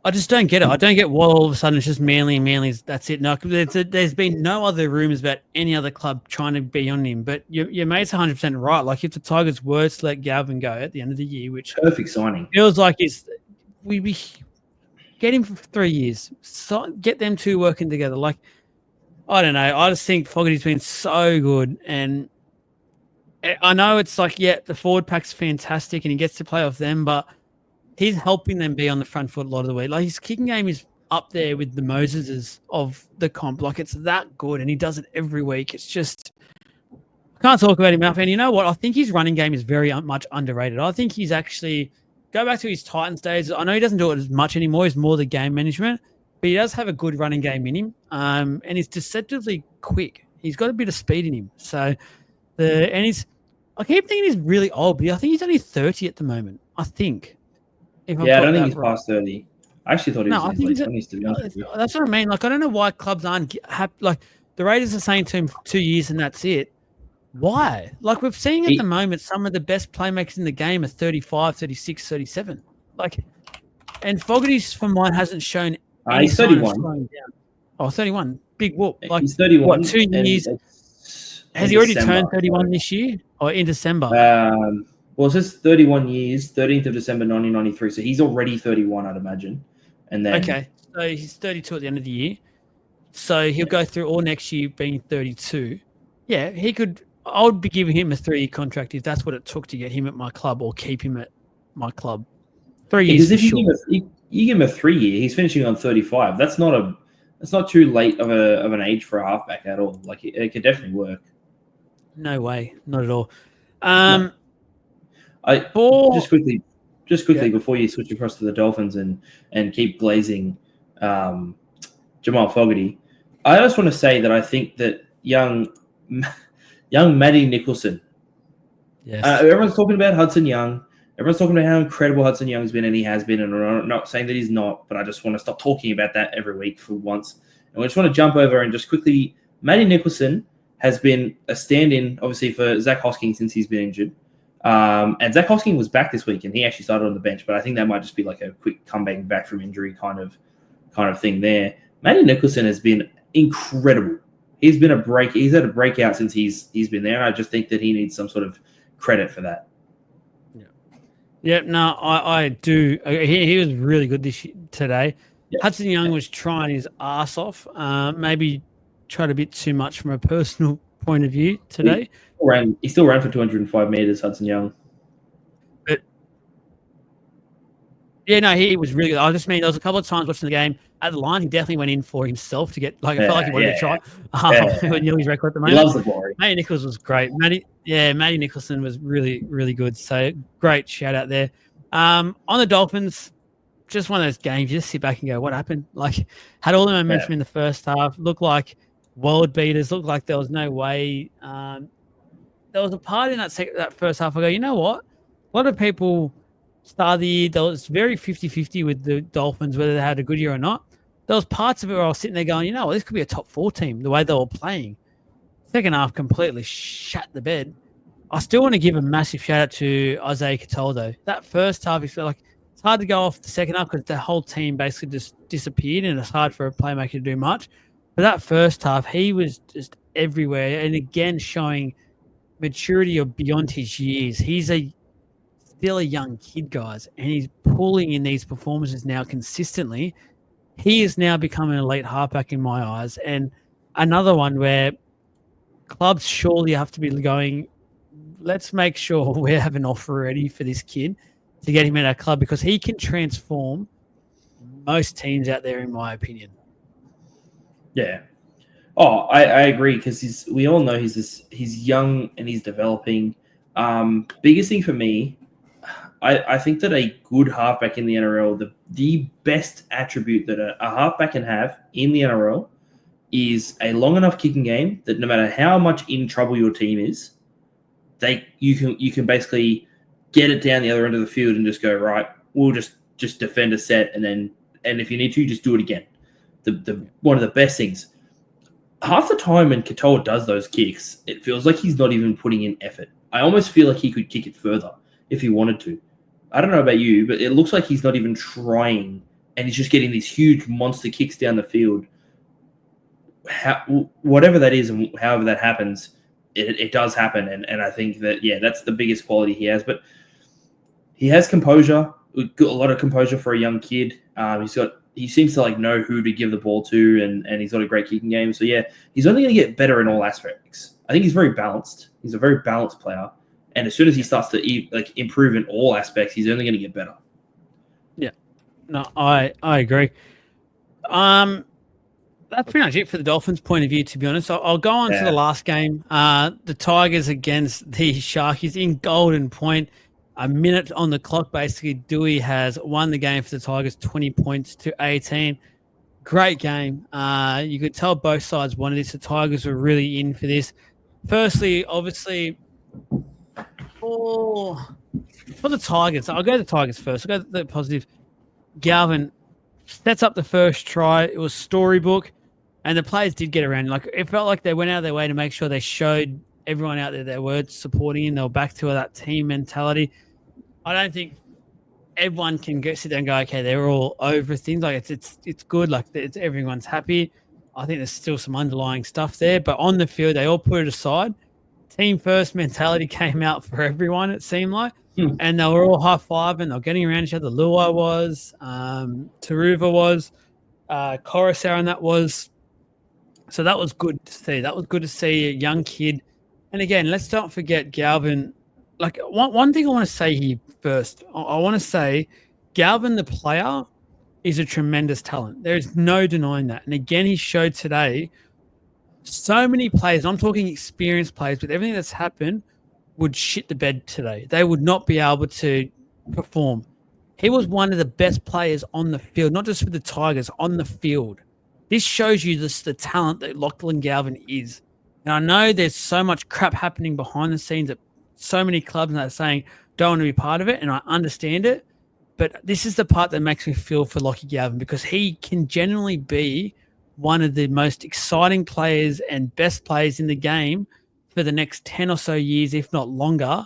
I just don't get it. I don't get why all of a sudden it's just Manly and Manly's. That's it. No, there's been no other rumors about any other club trying to be on him. But your mate's 100% right. Like, if the Tigers were to let Galvin go at the end of the year, which perfect signing, feels like we get him for 3 years. So get them two working together. Like, I don't know. I just think Fogarty's been so good, and I know it's like, the forward pack's fantastic, and he gets to play off them, but he's helping them be on the front foot a lot of the way. Like, his kicking game is up there with the Moseses of the comp. Like, it's that good, and he does it every week. It's just, I can't talk about him enough. And you know what? I think his running game is very much underrated. I think he's actually, go back to his Titans days. I know he doesn't do it as much anymore. He's more the game management, but he does have a good running game in him. And he's deceptively quick. He's got a bit of speed in him. So, I keep thinking he's really old, but I think he's only 30 at the moment. I think. I don't think he's past 30. I actually thought he was in his late 20s, to be honest with you. That's what I mean. Like, I don't know why clubs aren't happy. Like, the Raiders are saying to him 2 years and that's it. Why? Like, we've seen at the moment some of the best playmakers in the game are 35, 36, 37. Like, and Fogarty's, for mine, hasn't shown any he's 31. 31. Big whoop. Like, he's 31. What, 2 years? Has he already turned 31 this year or in December? Well, it says 31 years, 13th of December, 1993. So he's already 31, I'd imagine. And then okay, so he's 32 at the end of the year. So he'll go through all next year being 32. Yeah, he could. I would be giving him a 3-year contract if that's what it took to get him at my club or keep him at my club. 3 years. Because if you give him a 3-year, he's finishing on 35. That's not too late of an age for a halfback at all. Like, it could definitely work. No way, not at all. Just quickly before you switch across to the Dolphins and keep glazing Jamal Fogarty, I just want to say that I think that young Matty Nicholson. Yes. Everyone's talking about Hudson Young. Everyone's talking about how incredible Hudson Young's been, and he has been. And I'm not saying that he's not, but I just want to stop talking about that every week for once. And I just want to jump over and just quickly, Matty Nicholson has been a stand-in, obviously, for Zach Hosking since he's been injured. And Zach Hosking was back this week, and he actually started on the bench, but I think that might just be like a quick comeback back from injury kind of thing there. Matty Nicholson has been incredible. He's had a breakout since he's been there, and I just think that he needs some sort of credit for that. Yeah, no, I do. He was really good today. Yeah. Hudson Young was trying his ass off. Maybe tried a bit too much from a personal point of view today. He still ran for 205 meters, Hudson Young. But yeah, no, he was really good. I just mean there was a couple of times watching the game at the line, he definitely went in for himself to get I felt like he wanted to try. He knew his record at the moment. He loves the glory. Matty Nichols was great. Matty Nicholson was really, really good. So great shout out there. On the Dolphins, just one of those games, you just sit back and go, what happened? Like, had all the momentum in the first half, looked like world beaters, looked like there was no way. There was a part in that first half, I go, you know what? A lot of people start the year, there was very 50-50 with the Dolphins, whether they had a good year or not. There was parts of it where I was sitting there going, you know what, this could be a top 4 team, the way they were playing. Second half completely shat the bed. I still want to give a massive shout out to Isaiah Cataldo. That first half, it's like it's hard to go off the second half because the whole team basically just disappeared and it's hard for a playmaker to do much. But that first half, he was just everywhere and again showing maturity of beyond his years. He's still a young kid, guys, and he's pulling in these performances now consistently. He is now becoming an elite halfback in my eyes. And another one where clubs surely have to be going, let's make sure we have an offer ready for this kid to get him in our club because he can transform most teams out there, in my opinion. Yeah. Oh, I agree because we all know he's young and he's developing. Biggest thing for me, I think that a good halfback in the NRL, the best attribute that a halfback can have in the NRL is a long enough kicking game that no matter how much in trouble your team is, you can basically get it down the other end of the field and just go, right, we'll just defend a set, and if you need to, just do it again. The one of the best things. Half the time when Katoa does those kicks, it feels like he's not even putting in effort. I almost feel like he could kick it further if he wanted to. I don't know about you, but it looks like he's not even trying, and he's just getting these huge monster kicks down the field. Whatever that is and however that happens, it does happen. And I think that, yeah, that's the biggest quality he has. But he has composure, got a lot of composure for a young kid. He seems to like know who to give the ball to, and he's got a great kicking game. So yeah, he's only going to get better in all aspects. I think he's very balanced. He's a very balanced player, and as soon as he starts to improve in all aspects, he's only going to get better. Yeah, no, I agree. That's pretty much it for the Dolphins' point of view, to be honest. I'll go on to the last game. The Tigers against the Sharkies in Golden Point. A minute on the clock, basically. Dewey has won the game for the Tigers, 20 points to 18. Great game. You could tell both sides wanted this. The Tigers were really in for this. Firstly, obviously, for the Tigers, I'll go to the Tigers first. I'll go to the positive. Galvin sets up the first try. It was storybook, and the players did get around. Like, it felt like they went out of their way to make sure they showed everyone out there that were supporting him. They were back to that team mentality. I don't think everyone can sit there and go, okay, they're all over things. Like, it's good. Like, everyone's happy. I think there's still some underlying stuff there. But on the field, they all put it aside. Team first mentality came out for everyone, it seemed like. And they were all high-fiving. They were getting around each other. Luai was. Taruva was. Coruscant, that was. So that was good to see. That was good to see a young kid. And again, let's not forget Galvin. Like, one thing I want to say here first, I want to say Galvin, the player, is a tremendous talent. There is no denying that. And again, he showed today so many players, I'm talking experienced players, with everything that's happened, would shit the bed today. They would not be able to perform. He was one of the best players on the field, not just for the Tigers, on the field. This shows you the talent that Lachlan Galvin is. And I know there's so much crap happening behind the scenes at so many clubs that are saying don't want to be part of it, and I understand it. But this is the part that makes me feel for Lachie Galvin, because he can genuinely be one of the most exciting players and best players in the game for the next 10 or so years, if not longer.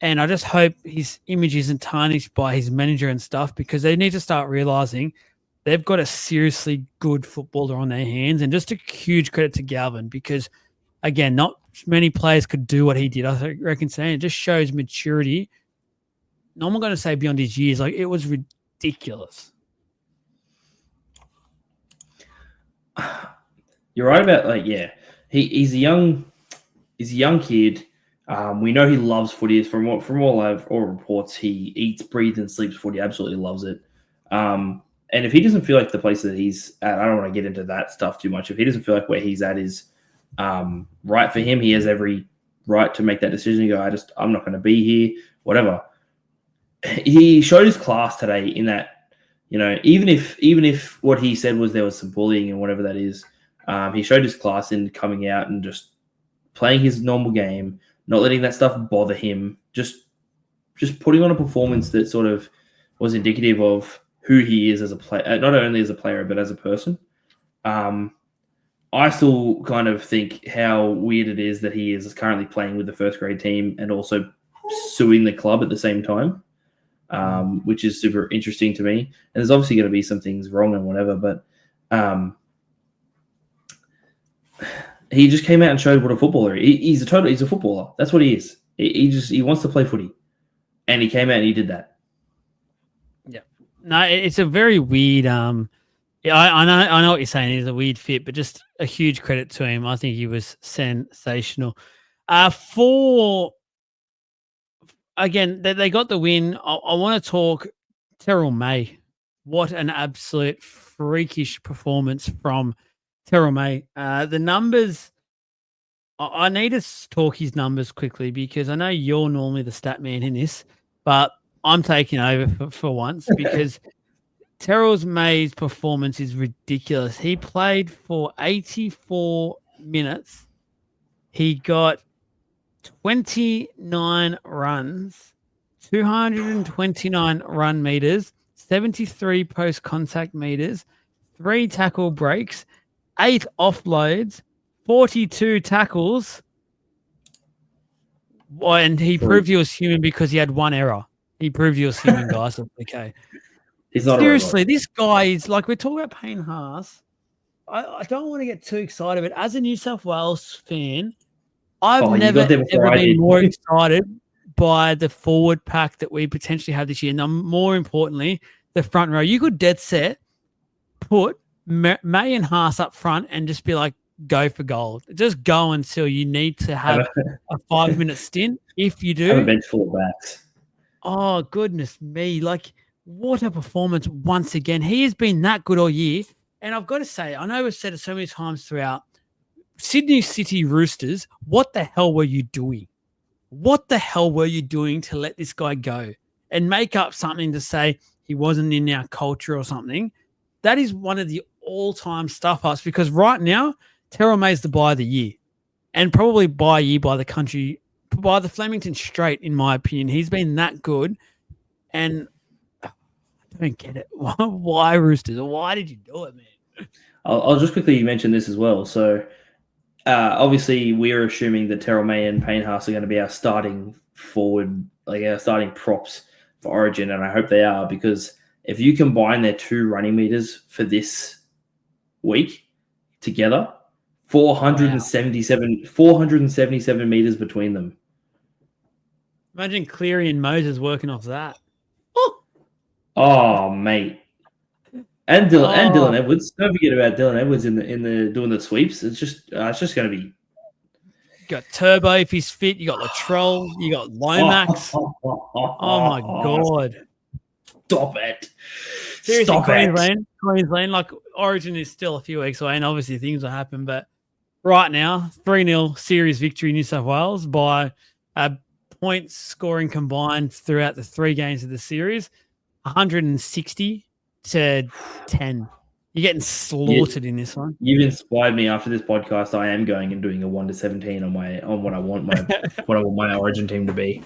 And I just hope his image isn't tarnished by his manager and stuff, because they need to start realizing they've got a seriously good footballer on their hands. And just a huge credit to Galvin, because, again, not many players could do what he did. I reckon saying it just shows maturity. No, I'm not going to say beyond his years. Like, it was ridiculous. You're right about, like, yeah, he's a young kid. We know he loves footy. From all reports, he eats, breathes, and sleeps footy. Absolutely loves it. And if he doesn't feel like the place that he's at, I don't want to get into that stuff too much. If he doesn't feel like where he's at is right for him, he has every right to make that decision. You go, I'm not going to be here, whatever. He showed his class today in that, even if what he said was there was some bullying and whatever that is, he showed his class in coming out and just playing his normal game, not letting that stuff bother him, just putting on a performance that sort of was indicative of who he is as a player, not only as a player, but as a person. I still kind of think how weird it is that he is currently playing with the first grade team and also suing the club at the same time, which is super interesting to me. And there's obviously going to be some things wrong and whatever, but he just came out and showed what a footballer he's a footballer. That's what he is. He wants to play footy, and he came out and he did that. Yeah, no, it's a very weird. Yeah, I know what you're saying. He's a weird fit, but just a huge credit to him. I think he was sensational. Again, they got the win. I want to talk Terrell May. What an absolute freakish performance from Terrell May. The numbers, I need to talk his numbers quickly, because I know you're normally the stat man in this, but I'm taking over for once because Terrell May's performance is ridiculous. He played for 84 minutes. He got 29 runs, 229 run meters, 73 post-contact meters, 3 tackle breaks, 8 offloads, 42 tackles. And he proved he was human because he had 1 error. He proved he was human, guys. Okay. He's not Seriously, this guy is like, we're talking about Payne Haas. I don't want to get too excited, but as a New South Wales fan, I've never ever been more excited by the forward pack that we potentially have this year. And more importantly, the front row. You could dead set put May and Haas up front and just be like, go for gold. Just go until you need to have a 5-minute stint. If you do, have a bench full of backs. Oh, goodness me. Like, what a performance once again. He has been that good all year. And I've got to say, I know we've said it so many times throughout, Sydney City Roosters, what the hell were you doing? What the hell were you doing to let this guy go and make up something to say he wasn't in our culture or something? That is one of the all-time stuff-ups because right now, Terrell May's the buy of the year and probably buy a year by the country, by the Flemington Straight, in my opinion. He's been that good. And I don't get it. Why Roosters? Why did you do it, man? I'll just quickly mention this as well. So, obviously, we're assuming that Terrell May and Payne Haas are going to be our starting forward, like our starting props for Origin, and I hope they are because if you combine their 2 running meters for this week together, 477 meters between them. Imagine Cleary and Moses working off that. Oh, mate. And Dylan Edwards. Don't forget about Dylan Edwards in the doing the sweeps. It's just going to be. You got Turbo if he's fit. You got Latrell. You got Lomax. Oh my god! Stop it! Seriously, Stop Queensland. Like Origin is still a few weeks away, and obviously things will happen. But right now, 3-0 series victory New South Wales by points scoring combined throughout the 3 games of the series, 160 to 10. You're getting slaughtered in this one. You've inspired me. After this podcast, I am going and doing a 1 to 17 on what I want my Origin team to be.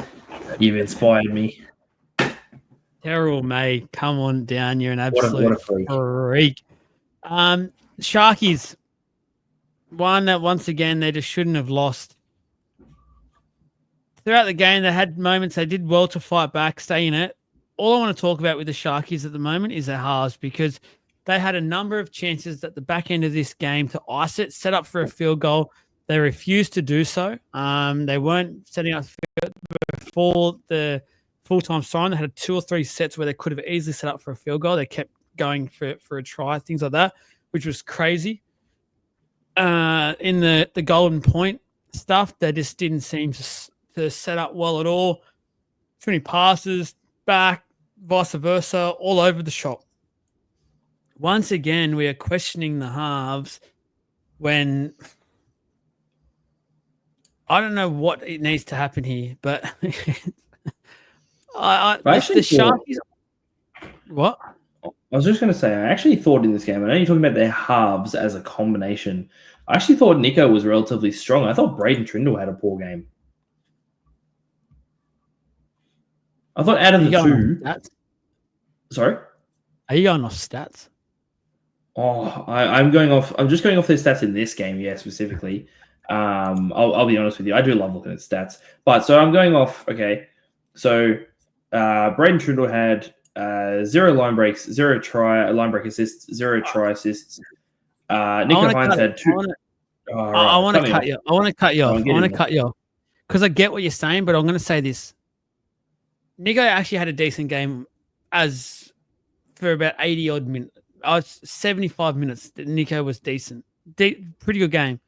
You've inspired me. Terrell May, come on down. You're an absolute freak. Sharkies, one that once again they just shouldn't have lost. Throughout the game, they had moments they did well to fight back, stay in it. All I want to talk about with the Sharkies at the moment is their halves because they had a number of chances at the back end of this game to ice it, set up for a field goal. They refused to do so. They weren't setting up before the full-time sign. They had 2 or 3 sets where they could have easily set up for a field goal. They kept going for a try, things like that, which was crazy. In the golden point stuff, they just didn't seem to set up well at all. Too many passes, back, vice versa, all over the shop. Once again, we are questioning the halves when I don't know what it needs to happen here, but the Sharkies. What? I was just going to say, I actually thought in this game, I know you're talking about their halves as a combination. I actually thought Nico was relatively strong. I thought Braden Trindle had a poor game. I thought out of the 2. Sorry? Are you going off stats? Oh, I'm just going off their stats in this game, yeah, specifically. I'll be honest with you. I do love looking at stats. But so I'm going off, okay. So Braden Trindle had 0 line breaks, 0 line break assists, 0 try assists. Nico Hines had 2. I want to cut you. I want to cut you off because I get what you're saying, but I'm going to say this. Nico actually had a decent game for about 80-odd minutes. 75 minutes that Nico was decent. Pretty good game.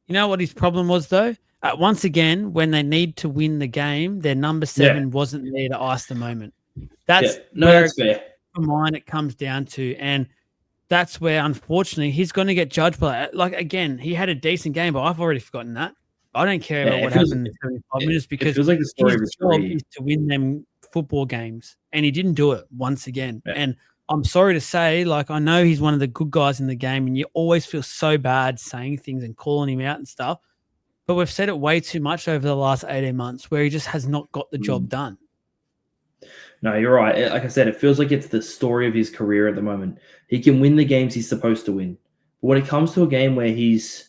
You know what his problem was, though? Once again, when they need to win the game, their number 7 wasn't there to ice the moment. That's fair. For mine, it comes down to. And that's where, unfortunately, he's going to get judged by it. Like, again, he had a decent game, but I've already forgotten that. I don't care about what happened in 75 minutes because it feels like the story of his job career is to win them football games, and he didn't do it once again. Yeah. And I'm sorry to say, like, I know he's one of the good guys in the game, and you always feel so bad saying things and calling him out and stuff. But we've said it way too much over the last 18 months where he just has not got the job done. No, you're right. Like I said, it feels like it's the story of his career at the moment. He can win the games he's supposed to win. But when it comes to a game where he's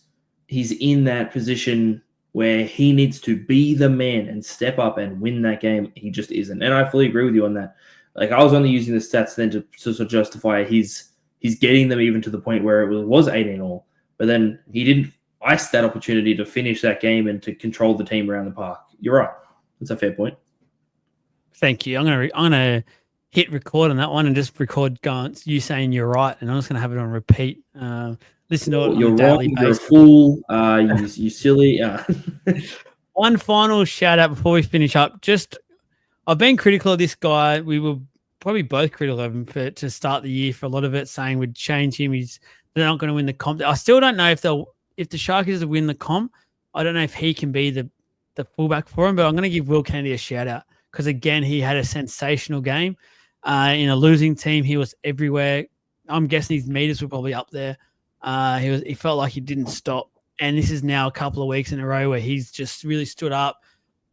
in that position where he needs to be the man and step up and win that game, he just isn't. And I fully agree with you on that. Like, I was only using the stats then to sort of justify he's getting them even to the point where it was 18-all. But then he didn't ice that opportunity to finish that game and to control the team around the park. You're right. That's a fair point. Thank you. I'm gonna hit record on that one and just record you saying you're right, and I'm just gonna have it on repeat. Listen to it. You're on a wrong. daily You're a basis. fool. You silly. One final shout out before we finish up. I've been critical of this guy. We were probably both critical of him to start the year for a lot of it, saying we'd change him. They're not going to win the comp. I still don't know if the Sharkies win the comp. I don't know if he can be the fullback for him, but I'm going to give Will Kennedy a shout out because, again, he had a sensational game. In a losing team, he was everywhere. I'm guessing his meters were probably up there. He felt like he didn't stop. And this is now a couple of weeks in a row where he's just really stood up.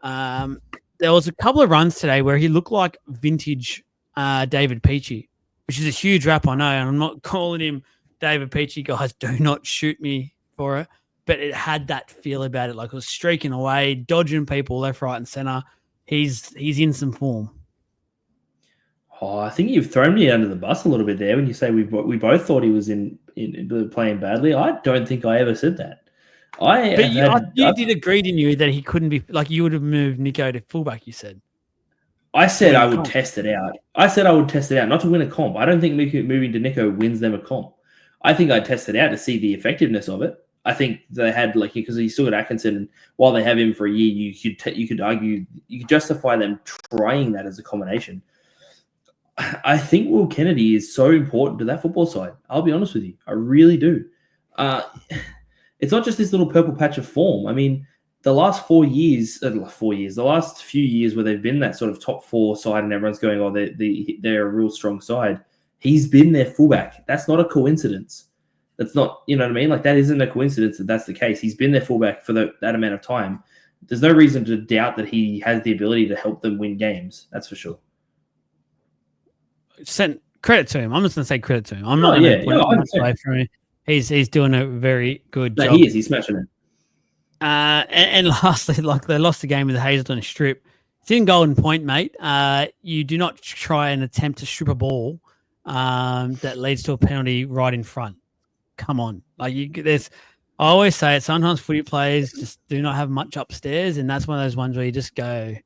There was a couple of runs today where he looked like vintage David Peachy, which is a huge rap, I know. And I'm not calling him David Peachy, guys. Do not shoot me for it. But it had that feel about it. Like, it was streaking away, dodging people left, right, and center. He's in some form. Oh, I think you've thrown me under the bus a little bit there when you say we both thought he was in playing badly. I don't think I ever said that. You did agree, didn't you, that he couldn't be, like, you would have moved Nico to fullback, you said. I said I would test it out. Not to win a comp. I don't think moving to Nico wins them a comp. I think I'd test it out to see the effectiveness of it. I think they had, like, because he still got Atkinson, and while they have him for a year, you could argue, you could justify them trying that as a combination. I think Will Kennedy is so important to that football side. I'll be honest with you. I really do. It's not just this little purple patch of form. I mean, the last 4 years, the last few years where they've been that sort of top four side and everyone's going, oh, they're a real strong side. He's been their fullback. That's not a coincidence. That's not, you know what I mean? Like, that isn't a coincidence that that's the case. He's been their fullback for that amount of time. There's no reason to doubt that he has the ability to help them win games. That's for sure. Send credit to him. I'm just going to say credit to him. I'm not going to put it away from him. He's doing a very good job. He is. He's smashing it. And lastly, like, they lost the game with the Hazelton strip. It's in Golden Point, mate. You do not try and attempt to strip a ball that leads to a penalty right in front. Come on. Like, I always say it, sometimes footy players just do not have much upstairs, and that's one of those ones where you just go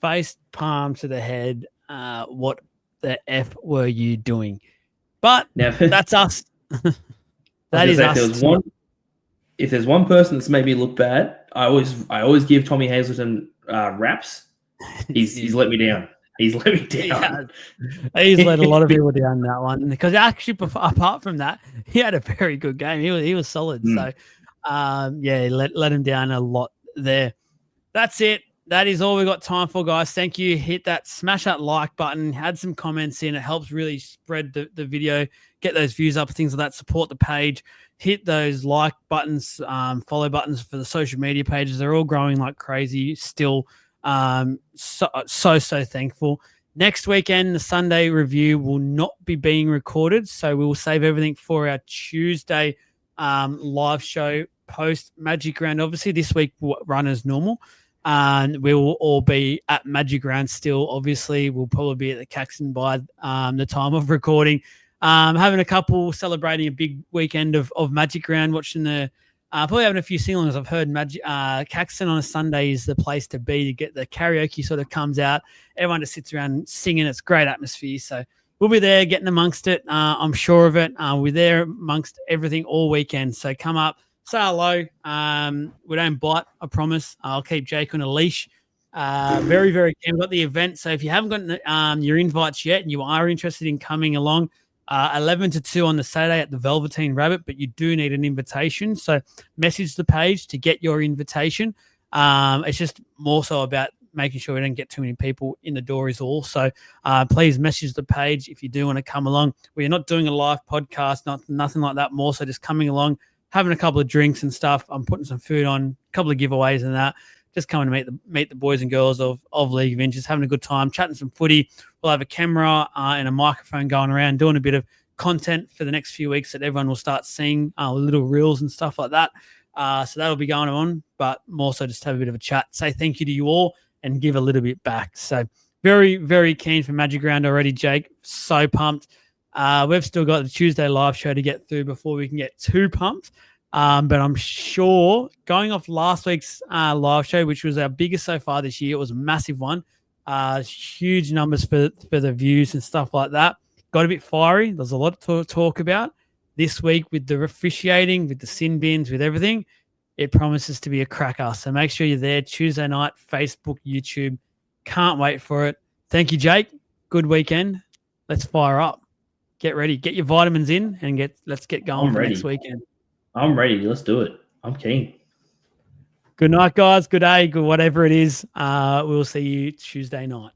face palm to the head. What the F were you doing? But that's us. That is us. If there's one person that's made me look bad, I always give Tommy Hazelton raps. He's let me down. He's let me down. He's let a lot of people down that one, because actually, apart from that, he had a very good game. He was solid. So, let him down a lot there. That's it. That is all we got time for, guys. Thank you. Smash that like button. Add some comments in. It helps really spread the video, get those views up, things like that. Support the page. Hit those like buttons, follow buttons for the social media pages. They're all growing like crazy still. So thankful. Next weekend, the Sunday review will not be being recorded, so we will save everything for our Tuesday live show post Magic Round. Obviously, this week will run as normal. And we will all be at Magic Round still. Obviously, we'll probably be at the Caxton by the time of recording. Having a couple, celebrating a big weekend of Magic Round, watching probably having a few sing-alongs. I've heard Caxton on a Sunday is the place to be to get the karaoke sort of comes out. Everyone just sits around singing. It's great atmosphere. So we'll be there getting amongst it. I'm sure of it. We're there amongst everything all weekend. So come up. Say hello. We don't bite, I promise. I'll keep Jake on a leash. Very, very keen. We've got the event. So if you haven't got your invites yet and you are interested in coming along, 11 to 2 on the Saturday at the Velveteen Rabbit, but you do need an invitation. So message the page to get your invitation. It's just more so about making sure we don't get too many people in the door is all. So please message the page if you do want to come along. We're not doing a live podcast, nothing like that, more so just coming along, having a couple of drinks and stuff. I'm putting some food on, a couple of giveaways and that. Just coming to meet the boys and girls of League of Inches, having a good time, chatting some footy. We'll have a camera and a microphone going around, doing a bit of content for the next few weeks that everyone will start seeing, little reels and stuff like that. So that'll be going on, but more so just have a bit of a chat, say thank you to you all and give a little bit back. So very, very keen for Magic Round already, Jake. So pumped. We've still got the Tuesday live show to get through before we can get too pumped. But I'm sure going off last week's live show, which was our biggest so far this year, it was a massive one. Huge numbers for the views and stuff like that. Got a bit fiery. There's a lot to talk about this week with the officiating, with the sin bins, with everything. It promises to be a cracker. So make sure you're there Tuesday night, Facebook, YouTube. Can't wait for it. Thank you, Jake. Good weekend. Let's fire up. Get ready. Get your vitamins in and let's get going for next weekend. I'm ready. Let's do it. I'm keen. Good night, guys. Good day. Good whatever it is. We'll see you Tuesday night.